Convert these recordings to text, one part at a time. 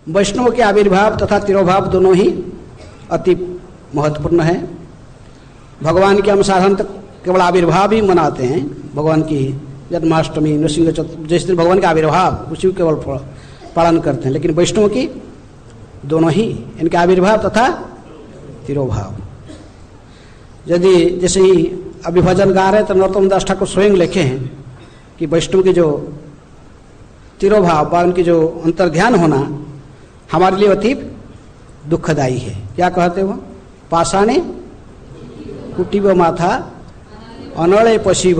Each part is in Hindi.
वैष्णव के आविर्भाव तथा तिरोभाव दोनों ही अति महत्वपूर्ण है। भगवान के हम साधन तक केवल आविर्भाव ही मनाते हैं, भगवान की जन्माष्टमी, नृसिंह चतुर्थी, जिस दिन भगवान का आविर्भाव उसी को केवल पालन करते हैं। लेकिन वैष्णव की दोनों ही, इनके आविर्भाव तथा तिरोभाव। यदि जैसे ही अभी भजन गा रहे तो नरोत्तम दास ठाकुर स्वयं लिखे हैं कि वैष्णव के जो तिरोभाव व उनकी जो अंतर्ध्यान होना हमारे लिए अति दुखदायी है। क्या कहते वो? पाषाणे कुटीब माथा अनले पशिब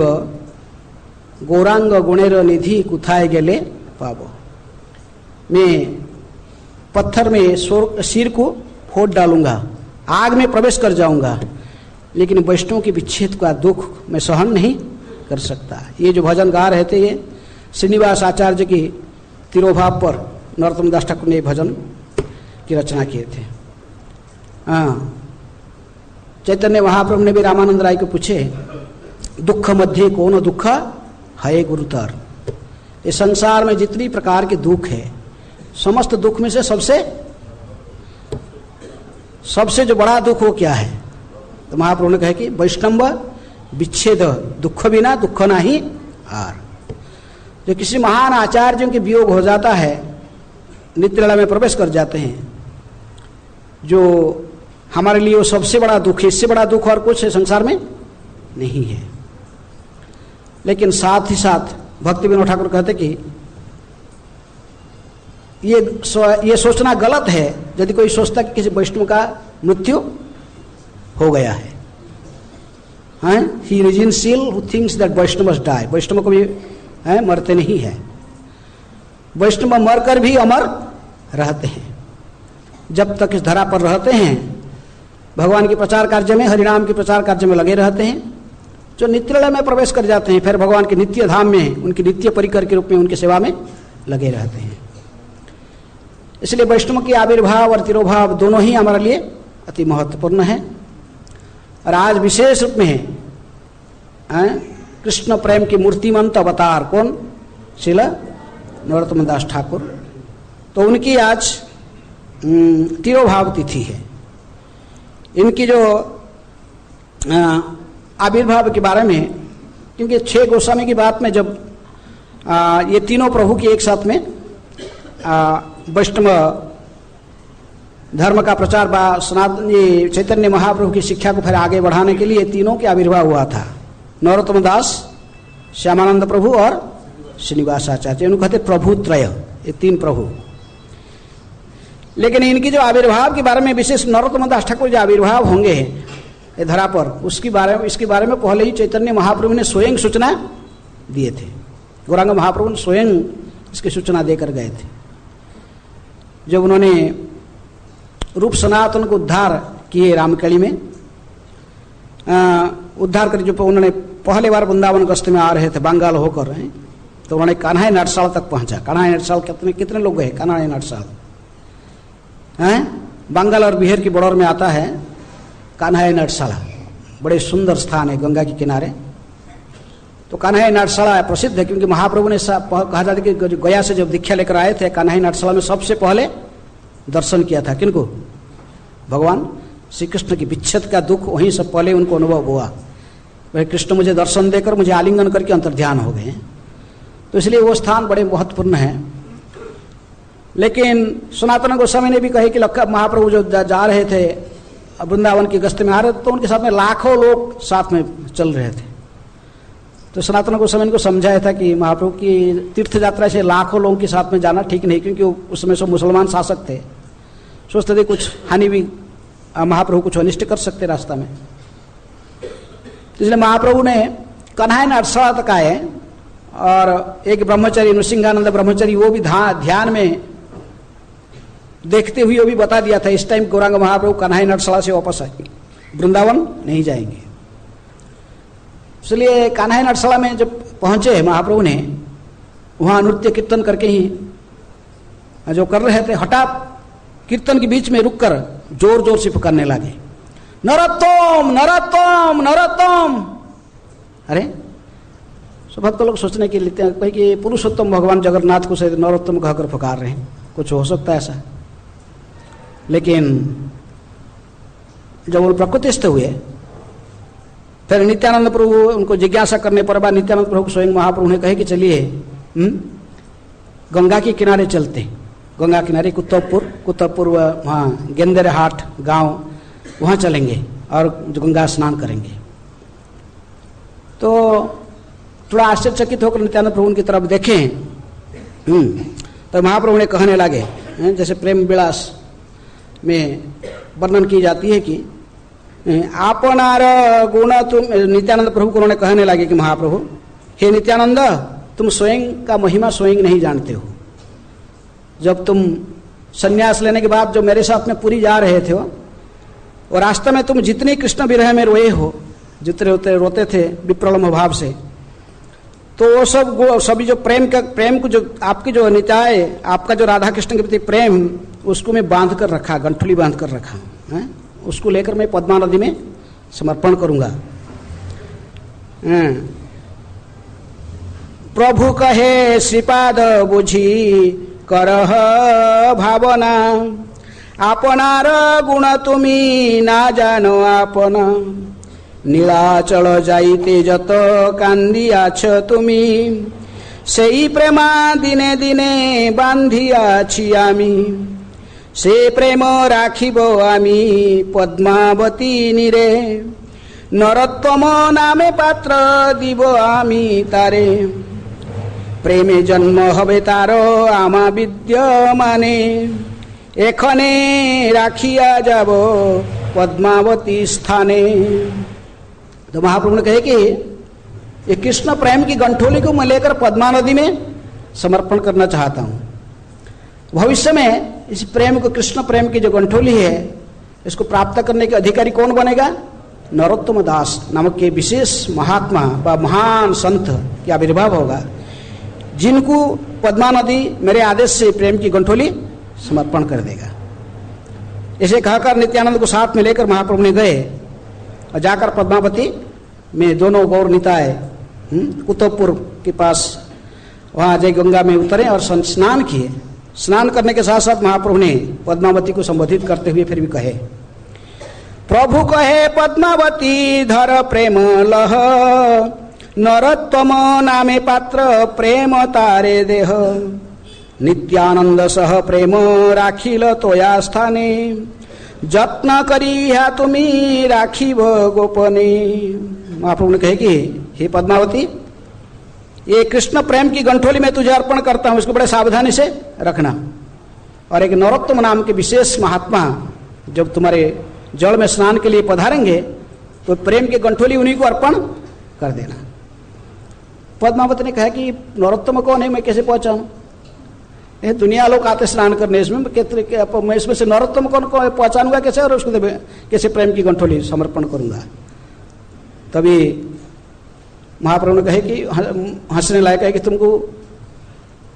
गौरांग गुणेर निधि कुथाए गेले पाबो। मैं पत्थर में सिर को फोड़ डालूंगा, आग में प्रवेश कर जाऊंगा, लेकिन वैष्णव के विच्छेद का दुख मैं सहन नहीं कर सकता। ये जो भजन गा रहे थे, ये श्रीनिवास आचार्य की तिरोभाव पर नरोत्तम दास ठाकुर ने भजन की रचना किए थे। हाँ, चैतन्य महाप्रभु ने भी रामानंद राय को पूछे, दुख मध्य कौन दुख है गुरुतर। इस संसार में जितनी प्रकार के दुख है, समस्त दुख में से सबसे जो बड़ा दुख वो क्या है? तो महाप्रभु ने कहा कि वैष्णव विच्छेद दुख बिना दुख नहीं आर। जो किसी महान आचार्यों के वियोग हो जाता है, नित्यलीला में प्रवेश कर जाते हैं, जो हमारे लिए वो सबसे बड़ा दुख है। इससे बड़ा दुख और कुछ संसार में नहीं है। लेकिन साथ ही साथ भक्ति विनोद ठाकुर कहते कि ये सोचना गलत है यदि कोई सोचता कि किसी वैष्णव का मृत्यु हो गया है। He is insane who thinks that Vaishnav must die. Vaishnav को भी मरते नहीं है। वैष्णव मरकर भी अमर रहते हैं। जब तक इस धरा पर रहते हैं, भगवान के प्रचार कार्य में, हरिनाम के प्रचार कार्य में लगे रहते हैं। जो नित्यलीला में प्रवेश कर जाते हैं, फिर भगवान के नित्य धाम में उनकी नित्य परिकर के रूप में उनकी सेवा में लगे रहते हैं। इसलिए वैष्णव की आविर्भाव और तिरोभाव दोनों ही हमारे लिए अति महत्वपूर्ण है। और आज विशेष रूप में कृष्ण प्रेम की मूर्तिमंत अवतार कौन? श्रील नरोत्तम दास ठाकुर। तो उनकी आज तिरोभाव तिथि है। इनकी जो आविर्भाव के बारे में, क्योंकि 6 गोस्वामी की बात में जब ये तीनों प्रभु की एक साथ में वैष्णव धर्म का प्रचार व सनातन ये चैतन्य महाप्रभु की शिक्षा को फिर आगे बढ़ाने के लिए तीनों के आविर्भाव हुआ था। नरोत्तम दास, श्यामानंद प्रभु और श्रीनिवास आचार्य, उनको कहते प्रभु त्रय, ये 3 प्रभु। लेकिन इनकी जो आविर्भाव के बारे में विशेष नरोत्तम दास ठाकुर जो आविर्भाव होंगे ये धरा पर, इसके बारे में पहले ही चैतन्य महाप्रभु ने स्वयं सूचना दिए थे। गौरांग महाप्रभु ने स्वयं इसकी सूचना देकर गए थे। जब उन्होंने रूप सनातन को उद्धार किए रामकली में, उद्धार कर जो उन्होंने पहले बार वृंदावन गस्त में आ रहे थे बंगाल होकर, तो उन्होंने कान्हाई नटसाल तक पहुंचा। कान्हाई नटसाल कितने लोग गए? कान्हाई नटसाल बंगाल और बिहार की बॉर्डर में आता है कान्हाई नटसाला। बड़े सुंदर स्थान है गंगा के किनारे। तो कान्हाई नटसाला प्रसिद्ध है क्योंकि महाप्रभु ने कहा जाता है कि गया से जब दीक्षा लेकर आए थे, कान्हाई नटसाला में सबसे पहले दर्शन किया था। किनको? भगवान श्री कृष्ण की विच्छेद का दुख वहीं से पहले उनको अनुभव हुआ। वह कृष्ण मुझे दर्शन देकर मुझे आलिंगन करके अंतर्ध्यान हो गए। तो इसलिए वो स्थान बड़े महत्वपूर्ण है। लेकिन सनातन गोस्वामी ने भी कहे कि महाप्रभु जो जा रहे थे वृंदावन की गश्त में आ रहे थे, तो उनके साथ में लाखों लोग साथ में चल रहे थे। तो सनातन गोस्वामी को समझाया था कि महाप्रभु की तीर्थ यात्रा से लाखों लोगों के साथ में जाना ठीक नहीं, क्योंकि उस समय सब मुसलमान शासक थे। सोचते थे कुछ हानि भी, महाप्रभु कुछ अनिष्ट कर सकते रास्ता में। इसलिए महाप्रभु ने कान्हाई नटसाला तक आए और एक ब्रह्मचारी नृसिंहानंद ब्रह्मचारी, वो भी ध्यान में देखते हुए वो भी बता दिया था इस टाइम गौरांग महाप्रभु कान्हाई नटसाला से वापस आएंगे, वृंदावन नहीं जाएंगे। इसलिए कान्हाई नटसाला में जब पहुंचे महाप्रभु ने, वहां नृत्य कीर्तन करके ही जो कर रहे थे, हठात कीर्तन के बीच में रुककर जोर जोर से पुकारने लगे, नरोत्तम नरोत्तम नरोत्तम। अरे भक्त लोग सोचने के लिए कि पुरुषोत्तम भगवान जगन्नाथ को शायद नरोत्तम कहकर पुकार रहे हैं, कुछ हो सकता है ऐसा। लेकिन जब वो प्रकृतिस्थ हुए, फिर नित्यानंद प्रभु उनको जिज्ञासा करने पर बाद नित्यानंद प्रभु स्वयं महाप्रभु ने कहे कि चलिए गंगा के किनारे चलते। गंगा किनारे कुतुबपुर वहाँ गेंदर हाट गांव, वहाँ चलेंगे और गंगा स्नान करेंगे। तो थोड़ा आश्चर्यचकित होकर नित्यानंद प्रभु उनकी तरफ देखें, तो महाप्रभु ने कहने लगे, जैसे प्रेम विलास में वर्णन की जाती है कि आपनार गुण तुम, नित्यानंद प्रभु को उन्होंने कहने लगे कि महाप्रभु, हे नित्यानंद, तुम स्वयं का महिमा स्वयं नहीं जानते हो। जब तुम संन्यास लेने के बाद जो मेरे साथ में पुरी जा रहे थे और रास्ते में तुम जितने कृष्ण विरह में रोए हो, जितने रोते थे विप्रलम्भ भाव से, तो वो सब सभी जो प्रेम को जो आपकी जो नित्याय, आपका जो राधा कृष्ण के प्रति प्रेम, उसको मैं बांध कर रखा, गंठुली बांध कर रखा है, उसको लेकर मैं पद्मा नदी में समर्पण करूंगा। प्रभु कहे श्रीपाद बुझी करह भावना, आपनार गुण तुमी ना जानो आपना, নীলাচল যাইতে যত কান্দিয়াছ তুমি, সেই প্রেমা দিনে দিনে বান্ধিয়াছি আমি, সে প্রেম রাখিব আমি পদ্মাবতী নীরে, নরোত্তম নামে পাত্র দিব আমি তারে, প্রেমে জন্ম হবে তার আমা বিদ্যমানে, এখনে রাখিয়া যাব पद्मावती स्थाने। तो महाप्रभु ने कहे कि ये कृष्ण प्रेम की गंठोली को मैं लेकर पद्मा नदी में समर्पण करना चाहता हूँ। भविष्य में इस प्रेम को, कृष्ण प्रेम की जो गंठोली है, इसको प्राप्त करने के अधिकारी कौन बनेगा? नरोत्तम दास नामक के विशेष महात्मा व महान संत की आविर्भाव होगा, जिनको पद्मा नदी मेरे आदेश से प्रेम की गंठोली समर्पण कर देगा। इसे कहकर नित्यानंद को साथ में लेकर महाप्रभु ने गए और जाकर पद्मावती में दोनों गौर निताय कुतुबपुर के पास वहाँ जय गंगा में उतरे और स्नान किए। स्नान करने के साथ साथ महाप्रभु ने पद्मावती को संबोधित करते हुए फिर भी कहे, प्रभु कहे पद्मावती धर प्रेम लह, नरोत्तम नामे पात्र प्रेम तारे देह, नित्यानंद सह प्रेम राखिल तोया स्थाने, जत्न करी है तुम्ही राखिब गोपने। महाप्रभु ने कहे कि हे पद्मावती, ये कृष्ण प्रेम की गंठोली में तुझे अर्पण करता हूँ, इसको बड़े सावधानी से रखना। और एक नरोत्तम नाम के विशेष महात्मा जब तुम्हारे जल में स्नान के लिए पधारेंगे तो प्रेम की गंठोली उन्हीं को अर्पण कर देना। पद्मावती ने कहा कि नरोत्तम कौन है, मैं कैसे पहचानूं? ये दुनिया लोग आते स्नान करने, इसमें मैं इसमें से नरोत्तम कौन को पहचानूंगा कैसे, और उसको कैसे प्रेम की गंठोली समर्पण करूंगा? तभी महाप्रभु ने कहे कि हंसने लायक है कि तुमको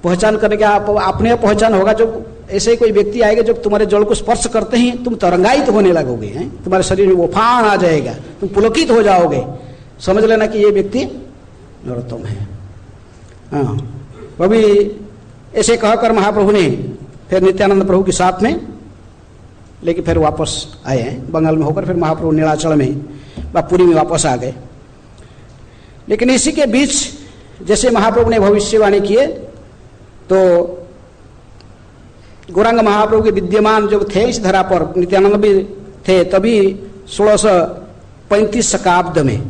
पहचान करने का अपने पहचान होगा। जब ऐसे कोई व्यक्ति आएगा जब तुम्हारे जल को स्पर्श करते ही तुम तरंगायित होने लगोगे, तुम्हारे शरीर में वो उफान आ जाएगा, तुम पुलकित हो जाओगे, समझ लेना कि ये व्यक्ति नरोत्तम है। हाँ, अभी ऐसे कहकर महाप्रभु ने फिर नित्यानंद प्रभु के साथ में लेकिन फिर वापस आए हैं बंगाल में होकर, फिर महाप्रभु नीलाचल में व पुरी में वापस आ गए। लेकिन इसी के बीच जैसे महाप्रभु ने भविष्यवाणी किए तो गौरांग महाप्रभु के विद्यमान जब थे इस धरा पर, नित्यानंद भी थे, तभी 1635 शकाब्द में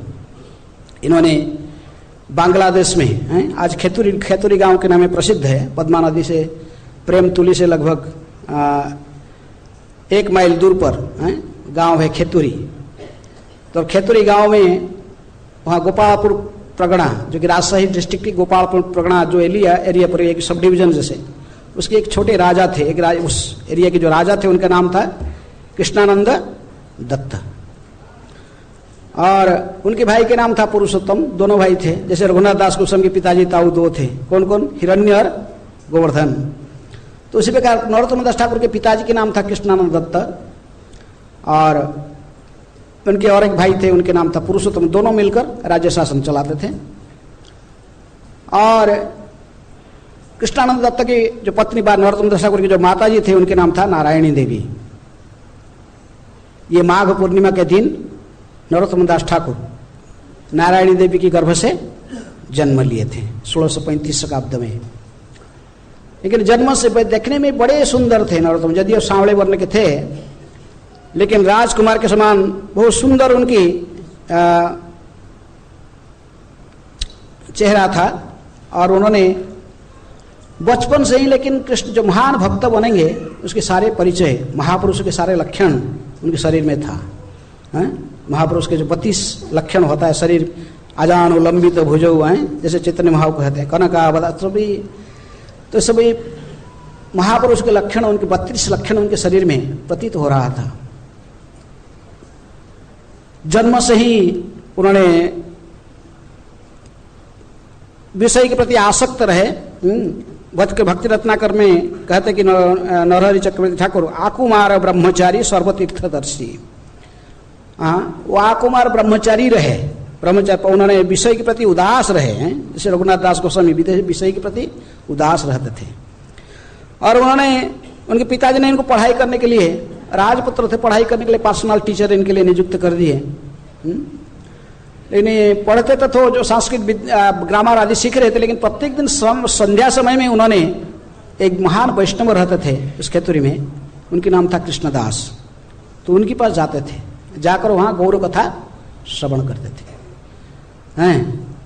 इन्होंने बांग्लादेश में आज खेतुरी गांव के नाम में प्रसिद्ध है, पद्मा नदी से प्रेमतुली से लगभग 1 माइल दूर पर गांव है खेतुरी। तो खेतुरी गांव में वहाँ गोपालपुर प्रगणा, जो कि राजशाही डिस्ट्रिक्ट की गोपालपुर प्रगणा जो एरिया पर एक सब डिवीजन जैसे, उसके एक छोटे राजा थे, उस एरिया के जो राजा थे उनका नाम था कृष्णानंद दत्त, और उनके भाई के नाम था पुरुषोत्तम। दोनों भाई थे, जैसे रघुनाथ दास गोस्वामी के पिताजी ताऊ 2 थे, कौन कौन? हिरण्य और गोवर्धन। तो उसी प्रकार नरोत्तम दास ठाकुर के पिताजी के नाम था कृष्णानंद दत्त, और उनके और एक भाई थे, उनके नाम था पुरुषोत्तम। दोनों मिलकर राज्य शासन चलाते थे। और कृष्णानंद दत्त की जो पत्नी नरोत्तम दास ठाकुर की जो माता जी थे उनके नाम था नारायणी देवी। ये माघ पूर्णिमा के दिन नरोत्तम दास ठाकुर नारायणी देवी की गर्भ से जन्म लिए थे 1635 शताब्द में। लेकिन जन्म से देखने में बड़े सुंदर थे नरोत्तम, यदि सांवले वर्ण के थे, लेकिन राजकुमार के समान बहुत सुंदर उनकी चेहरा था। और उन्होंने बचपन से ही, लेकिन कृष्ण जो महान भक्त बनेंगे उसके सारे परिचय, महापुरुष के सारे लक्षण उनके शरीर में था। महापुरुष के जो 32 लक्षण होता है शरीर, अजान लंबित भुजौ हैं, जैसे चैतन्य महाव कहते हैं, कनका तो सभी महापुरुष के लक्षण, उनके 32 लक्षण उनके शरीर में प्रतीत हो रहा था। जन्म से ही उन्होंने विषय के प्रति आसक्त रहे। भक्ति रत्नाकर में कहते कि नरहरि चक्रवर्ती ठाकुर आकुमार ब्रह्मचारी सर्वतीर्थदर्शी। वो आकुमार ब्रह्मचारी रहे, ब्रह्मचारी, उन्होंने विषय के प्रति उदास रहे हैं, जैसे रघुनाथ दास गोस्वामी विषय के प्रति उदास रहते थे। और उन्होंने, उनके पिताजी ने इनको पढ़ाई करने के लिए, राजपुत्र थे, पढ़ाई करने के लिए पर्सनल टीचर इनके लिए नियुक्त कर दिए। लेकिन पढ़ते तो जो संस्कृत ग्रामर आदि सीख रहे थे, लेकिन प्रत्येक दिन संध्या समय में उन्होंने, एक महान वैष्णव रहते थे इस खेतुरी में, उनके नाम था कृष्णदास, तो उनके पास जाते थे, जाकर वहाँ गौर कथा श्रवण करते थे।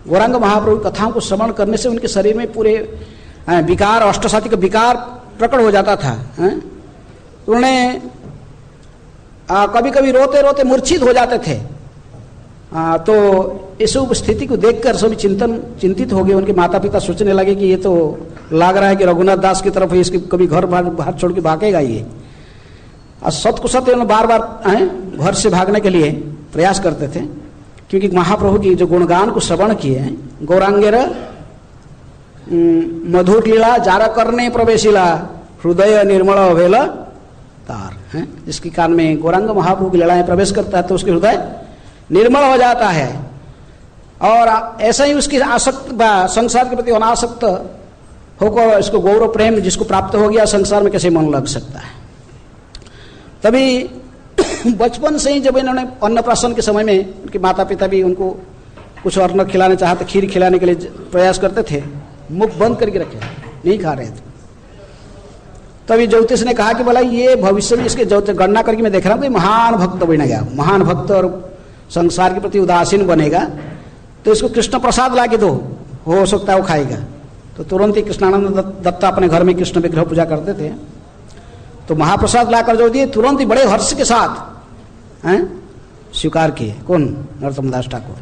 गौरांग महाप्रभु कथाओं को श्रवण करने से उनके शरीर में पूरे विकार, अष्टसाती का विकार प्रकट हो जाता था। उन्होंने कभी कभी रोते रोते मूर्छित हो जाते थे। तो इस स्थिति को देखकर सभी चिंतित हो गए। उनके माता पिता सोचने लगे कि ये तो लग रहा है कि रघुनाथ दास की तरफ इसके कभी घर बाहर छोड़ के भागेगा ये। और सत को सत्य बार बार घर से भागने के लिए प्रयास करते थे, क्योंकि महाप्रभु की जो गुणगान को श्रवण किए हैं, गौरांगेर मधुर लीला जार करने प्रवेशिला हृदय निर्मल अभेल तार है, जिसके कान में गौरांग महाप्रभु की लीलाएं प्रवेश करता है तो उसके हृदय निर्मल हो जाता है। और ऐसा ही उसकी आसक्त संसार के प्रति अनासक्त होकर इसको गौरव प्रेम जिसको प्राप्त हो गया, संसार में कैसे मन लग सकता है। तभी बचपन से ही जब इन्होंने अन्नप्राशन के समय में उनके माता पिता भी उनको कुछ अन्न खिलाना चाहते, खीर खिलाने के लिए प्रयास करते थे, मुख बंद करके रखे, नहीं खा रहे थे। तभी ज्योतिष ने कहा कि बोला ये भविष्य में इसके गणना करके मैं देख रहा हूँ कि महान भक्त बनेगा, महान भक्त और संसार के प्रति उदासीन बनेगा, तो इसको कृष्ण प्रसाद ला के दो, हो सकता है वो खाएगा। तो तुरंत ही कृष्णानंद दत्ता अपने घर में कृष्ण विग्रह पूजा करते थे, तो महाप्रसाद लाकर जो दिए तुरंत ही बड़े हर्ष के साथ स्वीकार किए। कौन? नरोत्तम दास ठाकुर।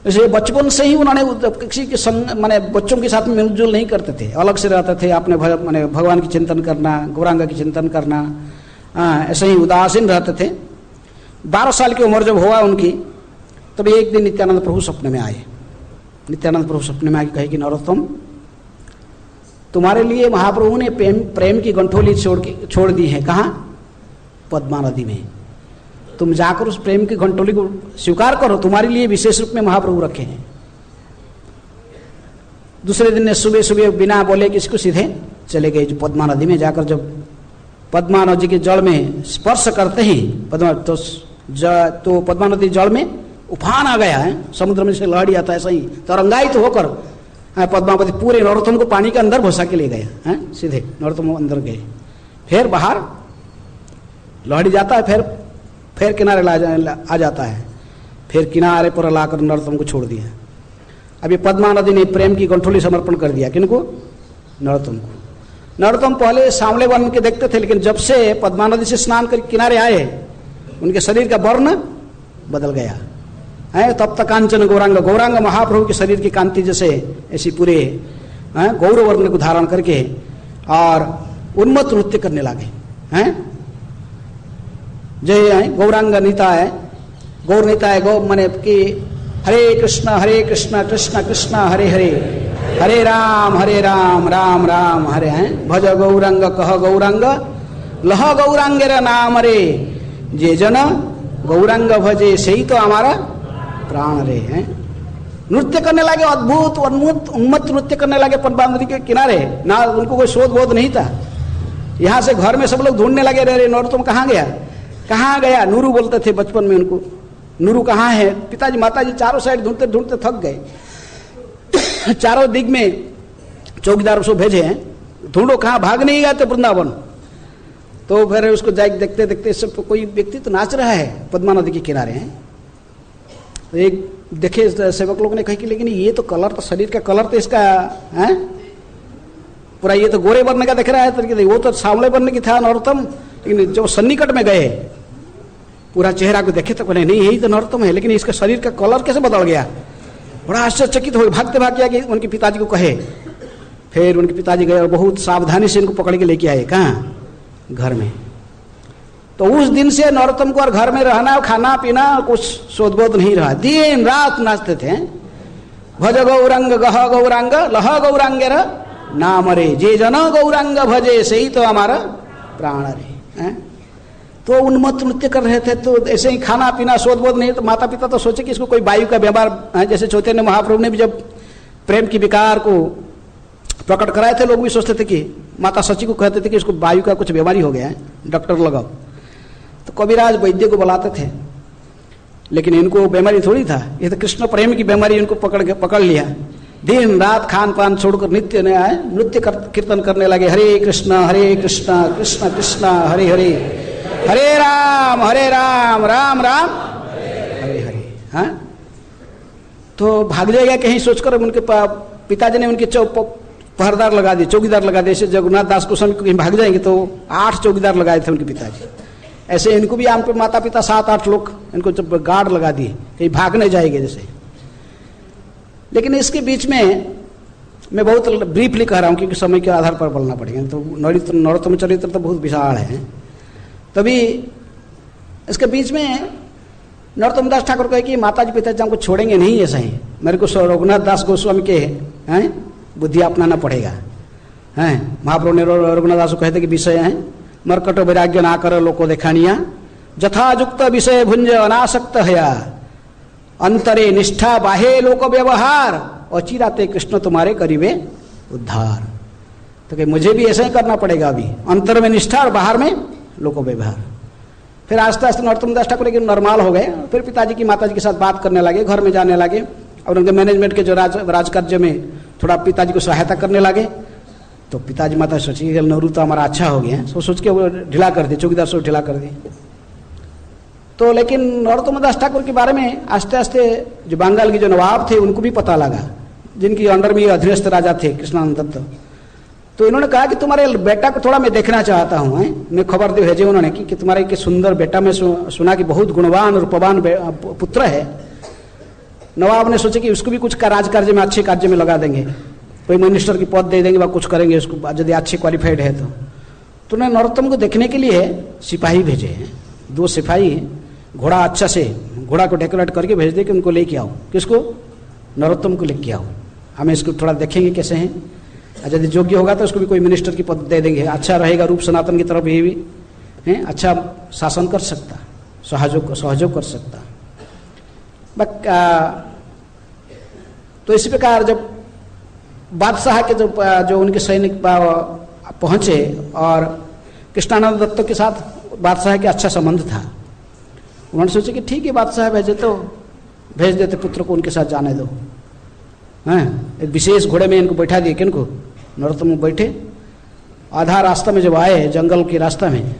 इसलिए बचपन से ही उन्होंने किसी के संग माने बच्चों के साथ में मिलजुल नहीं करते थे, अलग से रहते थे। अपने माने भगवान की चिंतन करना, गौरांग की चिंतन करना, ऐसे ही उदासीन रहते थे। 12 साल की उम्र जब हुआ उनकी, तब एक दिन नित्यानंद प्रभु सपने में आए। नित्यानंद प्रभु सपने में आके कहे कि नरोत्तम, तुम्हारे लिए महाप्रभु ने प्रेम की गंठोली छोड़ दी है। कहाँ? पद्मा नदी में। तुम जाकर उस प्रेम की गंठोली को स्वीकार करो, तुम्हारे लिए विशेष रूप में महाप्रभु रखे हैं। दूसरे दिन ने सुबह सुबह बिना बोले किसको सीधे चले गए पद्मा नदी में। जाकर जब पद्मा नदी के जल में स्पर्श करते ही तो पद्मा नदी जल में उफान आ गया है, समुद्र में से लहड़ी आता है, सही तरंगायित होकर पद्मावती पूरे नरोत्तम को पानी के अंदर घुसा के ले गए हैं। सीधे नरोत्तम अंदर गए, फिर बाहर लहड़ी जाता है, फिर किनारे आ जाता है, फिर किनारे पर लाकर नरोत्तम को छोड़ दिया। अभी पद्मा नदी ने प्रेम की गंठोली समर्पण कर दिया। किनको? नरोत्तम को। नरोत्तम पहले सांवले वर्ण के देखते थे, लेकिन जब से पद्मा नदी से स्नान कर किनारे आए, उनके शरीर का वर्ण बदल गया है। तब तक कांचन गौरांग, गौरांग महाप्रभु के शरीर की कांति जैसे ऐसी पूरे गौर वर्ण को धारण करके और उन्मत्त नृत्य करने लगे हैं। जय गौरांग निताय, गौर निताय गौ मने कि हरे कृष्ण कृष्ण कृष्ण हरे हरे, हरे राम राम राम हरे हैं। भज गौरांग कह गौरांग लह गौरांगेर नाम रे, जे जन गौरांग भजे सही तो हमारा प्राण रे हैं। नृत्य करने लगे, अद्भुत उन्मत्त नृत्य करने लगे पद्मा नदी के किनारे। ना उनको कोई शोध बोध नहीं था। यहाँ से घर में सब लोग ढूंढने लगे, रे नरोत्तम कहाँ गया, कहाँ गया, नूरू बोलते थे बचपन में उनको, नूरू कहाँ है। पिताजी माताजी चारों साइड ढूंढते ढूंढते थक गए। चारों दिग में चौकीदार उसको भेजे हैं, ढूंढो कहाँ, भाग नहीं गए थे वृंदावन। तो फिर उसको जाके देखते देखते सब कोई व्यक्ति तो नाच रहा है पद्मा नदी के किनारे हैं। तो एक देखे सेवक लोग ने कहा कि लेकिन ये तो कलर, तो शरीर का कलर तो इसका है पूरा, ये तो गोरे बनने का दिख रहा है, तो वो तो सांवले बनने की था नरोत्तम। लेकिन जब सन्निकट में गए पूरा चेहरा को देखे तो बोले नहीं यही तो नरोत्तम है, लेकिन इसका शरीर का कलर कैसे बदल गया। बड़ा आश्चर्यचकित हो, भागते भाग गया कि उनके पिताजी को कहे। फिर उनके पिताजी गए और बहुत सावधानी से इनको पकड़ के लेके आए, कहाँ, घर में। तो उस दिन से नरोत्तम को और घर में रहना, खाना पीना कुछ शोधबोध नहीं रहा, दिन रात नाचते थे। भज गौरंग गह गौरांग लह गौरांगेर नाम रे, जे जन गौरांग भजे से ही तो हमारा प्राण रे। तो उन्मत्त नृत्य कर रहे थे। तो ऐसे ही खाना पीना शोधबोध नहीं, तो माता पिता तो सोचे कि इसको कोई वायु का व्यवहार, जैसे चैतन्य महाप्रभु ने भी जब प्रेम की विकार को प्रकट कराए थे, लोग भी सोचते थे कि माता सची को कहते थे कि इसको वायु का कुछ बीमारी हो गया है, डॉक्टर लगाओ। तो कविराज वैद्य को बुलाते थे, लेकिन इनको बीमारी थोड़ी था, ये तो कृष्ण प्रेम की बीमारी इनको पकड़ लिया। दिन रात खान पान छोड़कर नित्य ने आए, नृत्य कीर्तन करने लगे, हरे कृष्ण कृष्ण कृष्ण हरे हरे, हरे राम राम राम हरे हरे। हाँ, तो भाग जाएगा कहीं सोचकर उनके पिताजी ने उनके पहरदार लगा दिए, चौकीदार लगा दिए। जैसे जगन्नाथ दास गोस्वामी कहीं भाग जाएंगे तो 8 चौकीदार लगाए थे उनके पिताजी। ऐसे इनको भी आम पे माता पिता 7-8 लोग इनको जब गार्ड लगा दिए, कहीं भागने जाएंगे जैसे। लेकिन इसके बीच में मैं बहुत ब्रीफली कह रहा हूँ क्योंकि समय के आधार पर बोलना पड़ेगा। तो नरोत्तम चरित्र तो बहुत विशाल है। तभी इसके बीच में नरोत्तम दास ठाकुर कहे कि माताजी पिताजी हमको छोड़ेंगे नहीं, ऐसा ही मेरे को रघुनाथ दास गोस्वामी के हैं बुद्धि अपनाना पड़ेगा। हैं महाप्रभु ने रघुनाथ दास को कहते कि विषय हैं मरकट वैराग्य ना कर लोको देखानिया, जथाजुक्त विषय भुंज अनासक्त हया, अंतरे निष्ठा बाहे लोक व्यवहार, अचिराते कृष्ण तुम्हारे करीबे उद्धार। तो कि मुझे भी ऐसा ही करना पड़ेगा, अभी अंतर में निष्ठा और बाहर में लोको व्यवहार। फिर आस्ते आस्ते नरोत्तम दास ठाकुर लेकिन नॉर्मल हो गए। फिर पिताजी की माताजी के साथ बात करने लगे, घर में जाने लगे और उनके मैनेजमेंट के जो राजकार्य में थोड़ा पिताजी को सहायता करने लगे। तो पिताजी माता सोची कि नहरू तो हमारा अच्छा हो गया, सो सोच के वो ढीला कर दिए, चौकीदार से ढीला कर दिए। तो लेकिन नरोत्तम दास ठाकुर के बारे में आस्ते आस्ते जो बंगाल के जो नवाब थे उनको भी पता लगा, जिनकी अंडर में अधीनस्थ राजा थे कृष्णानंद दत्त। तो इन्होंने कहा कि तुम्हारे बेटा को थोड़ा मैं देखना चाहता हूँ। मैं खबर दे भेजे उन्होंने कि तुम्हारे के सुंदर बेटा में सुना कि बहुत गुणवान रूपवान पुत्र है। नवाब ने सोचे कि उसको भी कुछ राजकार्य में अच्छे कार्य में लगा देंगे, कोई मिनिस्टर की पद दे देंगे व कुछ करेंगे उसको, यदि अच्छे क्वालिफाइड है तो उन्होंने नरोत्तम को देखने के लिए सिपाही भेजे हैं, 2 सिपाही घोड़ा अच्छा से घोड़ा को डेकोरेट करके भेज दे कि उनको लेके आओ। किसको? नरोत्तम को लेके आओ, हमें इसको थोड़ा देखेंगे कैसे हैं, यदि योग्य होगा तो उसको भी कोई मिनिस्टर की पद दे देंगे, अच्छा रहेगा, रूप सनातन की तरफ ये भी है, अच्छा शासन कर सकता, सहयोग कर सकता। तो इसी प्रकार जब बादशाह के जो उनके सैनिक पहुंचे और कृष्णानंद दत्त के साथ बादशाह के अच्छा संबंध था, उन्होंने सोचा कि ठीक है बादशाह भेजे तो भेज देते, पुत्र को उनके साथ जाने दो। हैं एक विशेष घोड़े में इनको बैठा दिए, किनको? नरोत्तम बैठे। आधा रास्ता में जब आए जंगल के रास्ता में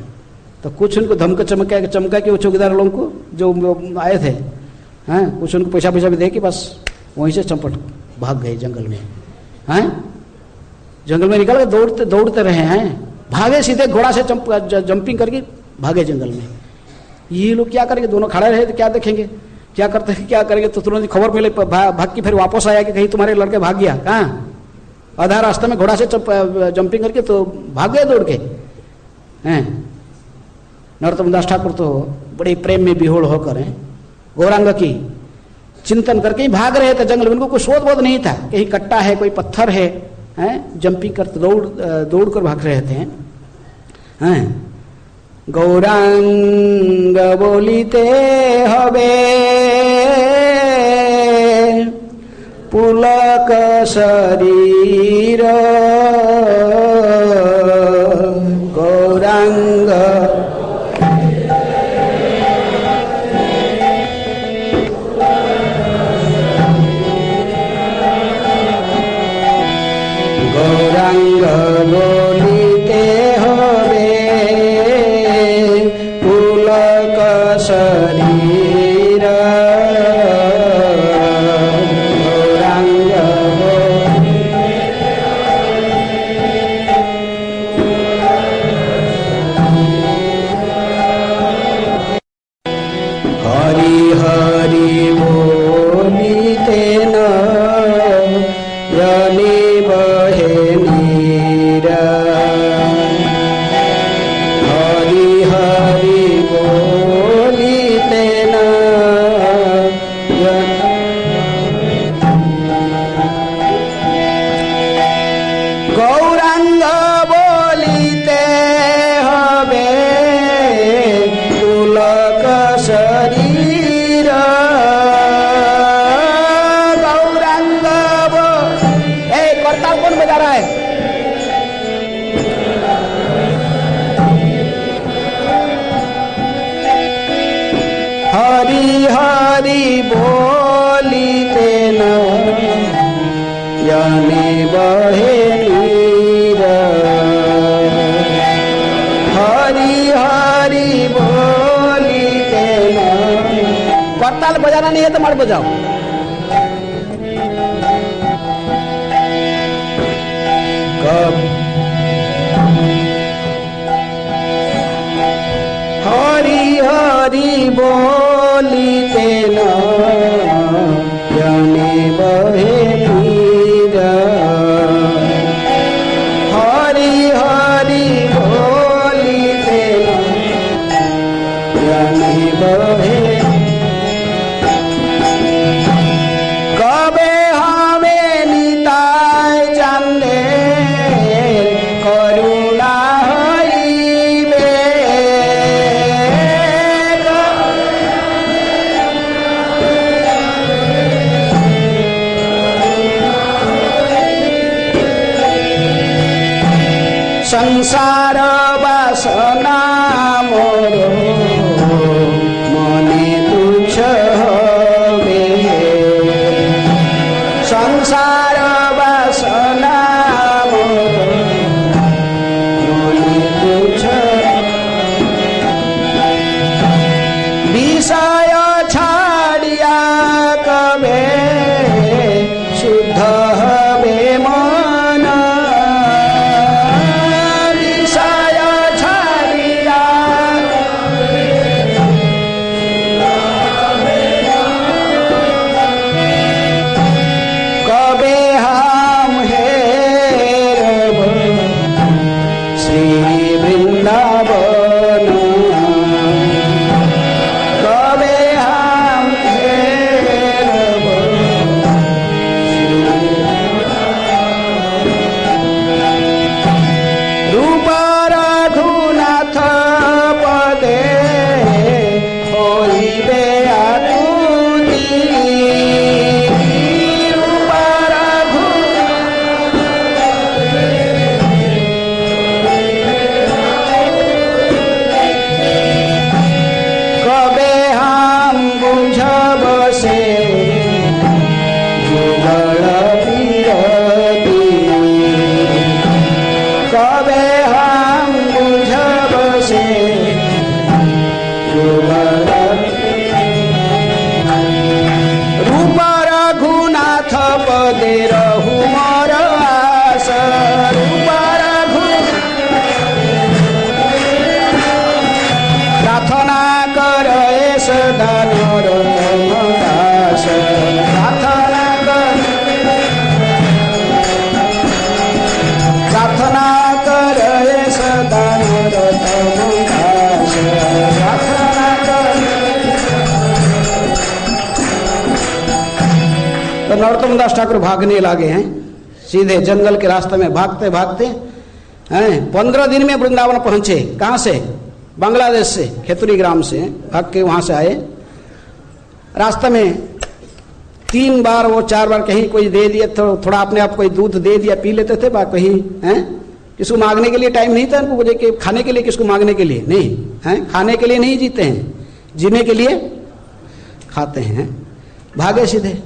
तो कुछ उनको धमका चमका के वो चौकीदार लोगों को जो आए थे, हैं कुछ उनको पैसा भी दे के बस वहीं से चंपट भाग गए जंगल में। हैं जंगल में निकल गए, दौड़ते रहे हैं, भागे सीधे घोड़ा से जंपिंग करके भागे जंगल में। ये लोग क्या करेंगे, दोनों खड़े रहे तो क्या देखेंगे, क्या करते हैं क्या करेंगे। तो तुरंत खबर मिले, भाग के फिर वापस आया कि कहीं तुम्हारे लड़के भाग गया, कहाँ? आधा रास्ता में घोड़ा से जंपिंग करके तो भाग गए दौड़ के। हैं नरोत्तम दास ठाकुर तो बड़े प्रेम में विहोड़ होकर हैं गौरांग की चिंतन करके ही भाग रहे थे जंगल में। उनको कोई शोध बोध नहीं था, कहीं कट्टा है, कोई पत्थर है, हैं जंपिंग करते दौड़ कर भाग रहे थे। हैं गौरांग बोलिते हबे पुलक शरीर, गौरांग हरि बोलिते न जाने बहे नीर। हरि हरि बोलिते न। करताल बजाना नहीं है तो मत बजाओ। कब हरि हरि बोलिते न जाने बहे नीर। हरि हरि बोलिते न जाने बहे। कबे हमें निताय जाने करुणा हरिबे। संसार वासना मोर मने तुच्छ हवे। संसार वासना मोर मने तुच्छ। विषय छाड़िया कबे शुद्ध हवे मन। विषय छाड़िया कबे हम हेरब श्री वृंदावन। कबे हम हेरब रूप रघुनाथ पदे होइबे आकुति। रूप रघु कबे हम बुझब से जुगल पीरती। कबे हम बुझब से जुगल। रूप रघुनाथ पदे रहु मोर आस। रूप रघु प्रार्थना करे सदा नरोत्तम दास। प्रार्थना करे सदा नरोत्तम दास। प्रार्थना करे। तो नरोत्तम दास ठाकुर भागने लगे हैं सीधे जंगल के रास्ते में भागते भागते हैं। 15 दिन में वृंदावन पहुंचे। कहाँ से? बांग्लादेश से, खेतुरी ग्राम से भाग के वहां से आए। रास्ते में 3 बार वो 4 बार कहीं कोई दे दिया तो थोड़ा अपने आप कोई दूध दे दिया पी लेते थे। बा कहीं हैं किसको मांगने के लिए टाइम नहीं था उनको। मुझे कि खाने के लिए किसको मांगने के लिए नहीं हैं। खाने के लिए नहीं जीते हैं, जीने के लिए खाते हैं। भागे सीधे।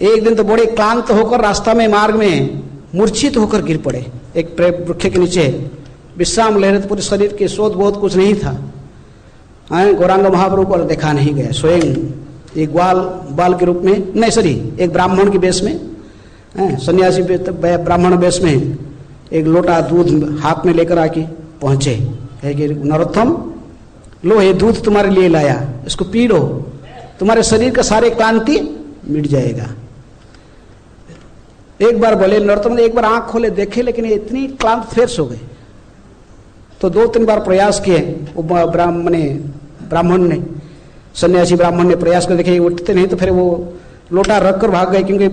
एक दिन तो बड़े क्लांत होकर रास्ता में मार्ग में मूर्छित होकर गिर पड़े। एक वृक्ष के नीचे विश्राम ले रहे थे। पूरे शरीर के शोध बहुत कुछ नहीं था। गौरांग महाप्रभु को देखा नहीं गया। स्वयं एक बाल के रूप में, नहीं सॉरी, एक ब्राह्मण के वेश में, सन्यासी ब्राह्मण वेश में एक लोटा दूध हाथ में लेकर आके पहुंचे। है कि नरोत्तम लो ये दूध तुम्हारे लिए लाया, इसको पी लो, तुम्हारे शरीर का सारे क्लांति मिट जाएगा। एक बार बोले नरोत्तम ने, एक बार आंख खोले देखे लेकिन ये इतनी क्लांत फेस हो गए। तो 2-3 बार प्रयास किए। वो ब्राह्मण ने, सन्यासी ब्राह्मण ने प्रयास कर देखे उठते नहीं, तो फिर वो लोटा रख कर भाग गए। क्योंकि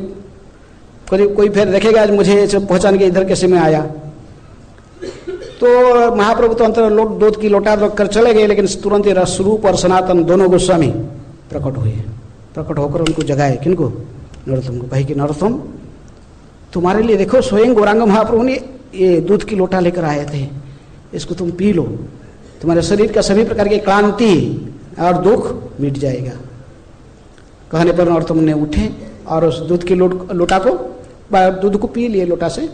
कोई फिर देखेगा आज मुझे पहचान के इधर कैसे में आया। तो महाप्रभु तो अंतर दूध की लोटा रख कर चले गए। लेकिन तुरंत ही रसरूप और सनातन दोनों गोस्वामी प्रकट हुए। प्रकट होकर उनको जगाए। किनको? नरोत्तम को। भाई कि नरोत्तम तुम्हारे लिए देखो स्वयं गौरांग महाप्रभु ने ये दूध की लोटा लेकर आए थे, इसको तुम पी लो, तुम्हारे शरीर का सभी प्रकार की क्लांति और दुख मिट जाएगा। कहने पर नरोत्तम ने उठे और उस दूध की लोटा को दूध को पी लिए लोटा से।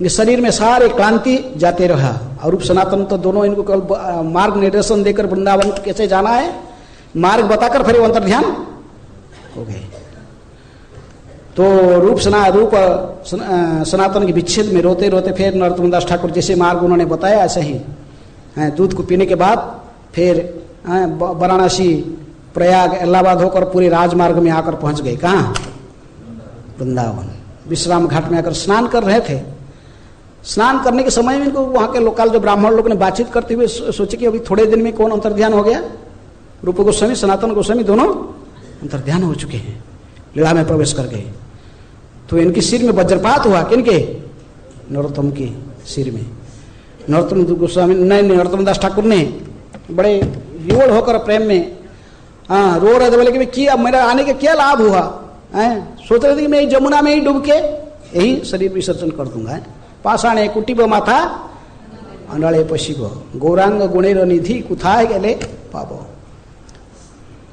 शरीर में सारे क्लांति जाते रहा और रूप सनातन तो दोनों इनको केवल मार्ग निर्देशन देकर वृंदावन कैसे जाना है मार्ग बताकर फिर वो अंतर्ध्यान हो गए। तो रूप सनातन के विच्छेद में रोते रोते फिर नरोत्तम दास ठाकुर जैसे मार्ग उन्होंने बताया ऐसे ही दूध को पीने के बाद फिर वाराणसी प्रयाग इलाहाबाद होकर पूरे राजमार्ग में आकर पहुंच गए। कहाँ? वृंदावन। विश्राम घाट में आकर स्नान कर रहे थे। स्नान करने के समय में इनको वहाँ के लोकल जो ब्राह्मण लोग ने बातचीत करते हुए सोचे कि अभी थोड़े दिन में कौन अंतर्ध्यान हो गया। रूप गोस्वामी सनातन गोस्वामी दोनों अंतर्ध्यान हो चुके हैं, लीला में प्रवेश कर गए। तो इनके सिर में वज्रपात हुआ। किनके? नरोत्तम के सिर में। नरोत्तम गोस्वामी नरोत्तम दास ठाकुर ने बड़े विवल होकर प्रेम में रो रहे थे। बोले कि क्या मेरा आने का क्या लाभ हुआ? सोच रहे थे कि मैं जमुना में ही डूब के यही शरीर विसर्जन कर दूंगा। पाषाणे कुटिब माथा अंडले पशिब गौरांग गुणेर निधि कुथाए गले पाबो।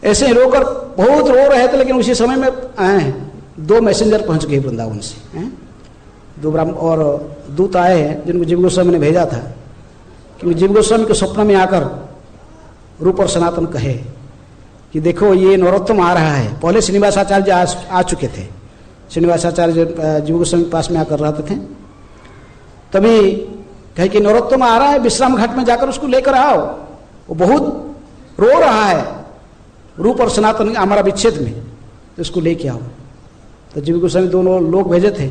ऐसे रोकर बहुत रो रहे थे। लेकिन उसी समय में दो मैसेंजर पहुंच गए वृंदावन से। दो ब्राह्मण और दूत आए हैं जिनको जीव गोस्वामी ने भेजा था। क्योंकि जीव गोस्वामी के स्वप्न में आकर रूप और सनातन कहे कि देखो ये नरोत्तम आ रहा है। पहले श्रीनिवासाचार्य आ चुके थे। श्रीनिवासाचार्य जीव गोस्वामी के पास में आकर रहते थे। तभी कहे कि नरोत्तम आ रहा है, विश्राम घाट में जाकर उसको लेकर आओ, वो बहुत रो रहा है रूप और सनातन हमारा विच्छेद में, तो उसको लेके आओ। तो जीव गोस्वामी दोनों लोग भेजे थे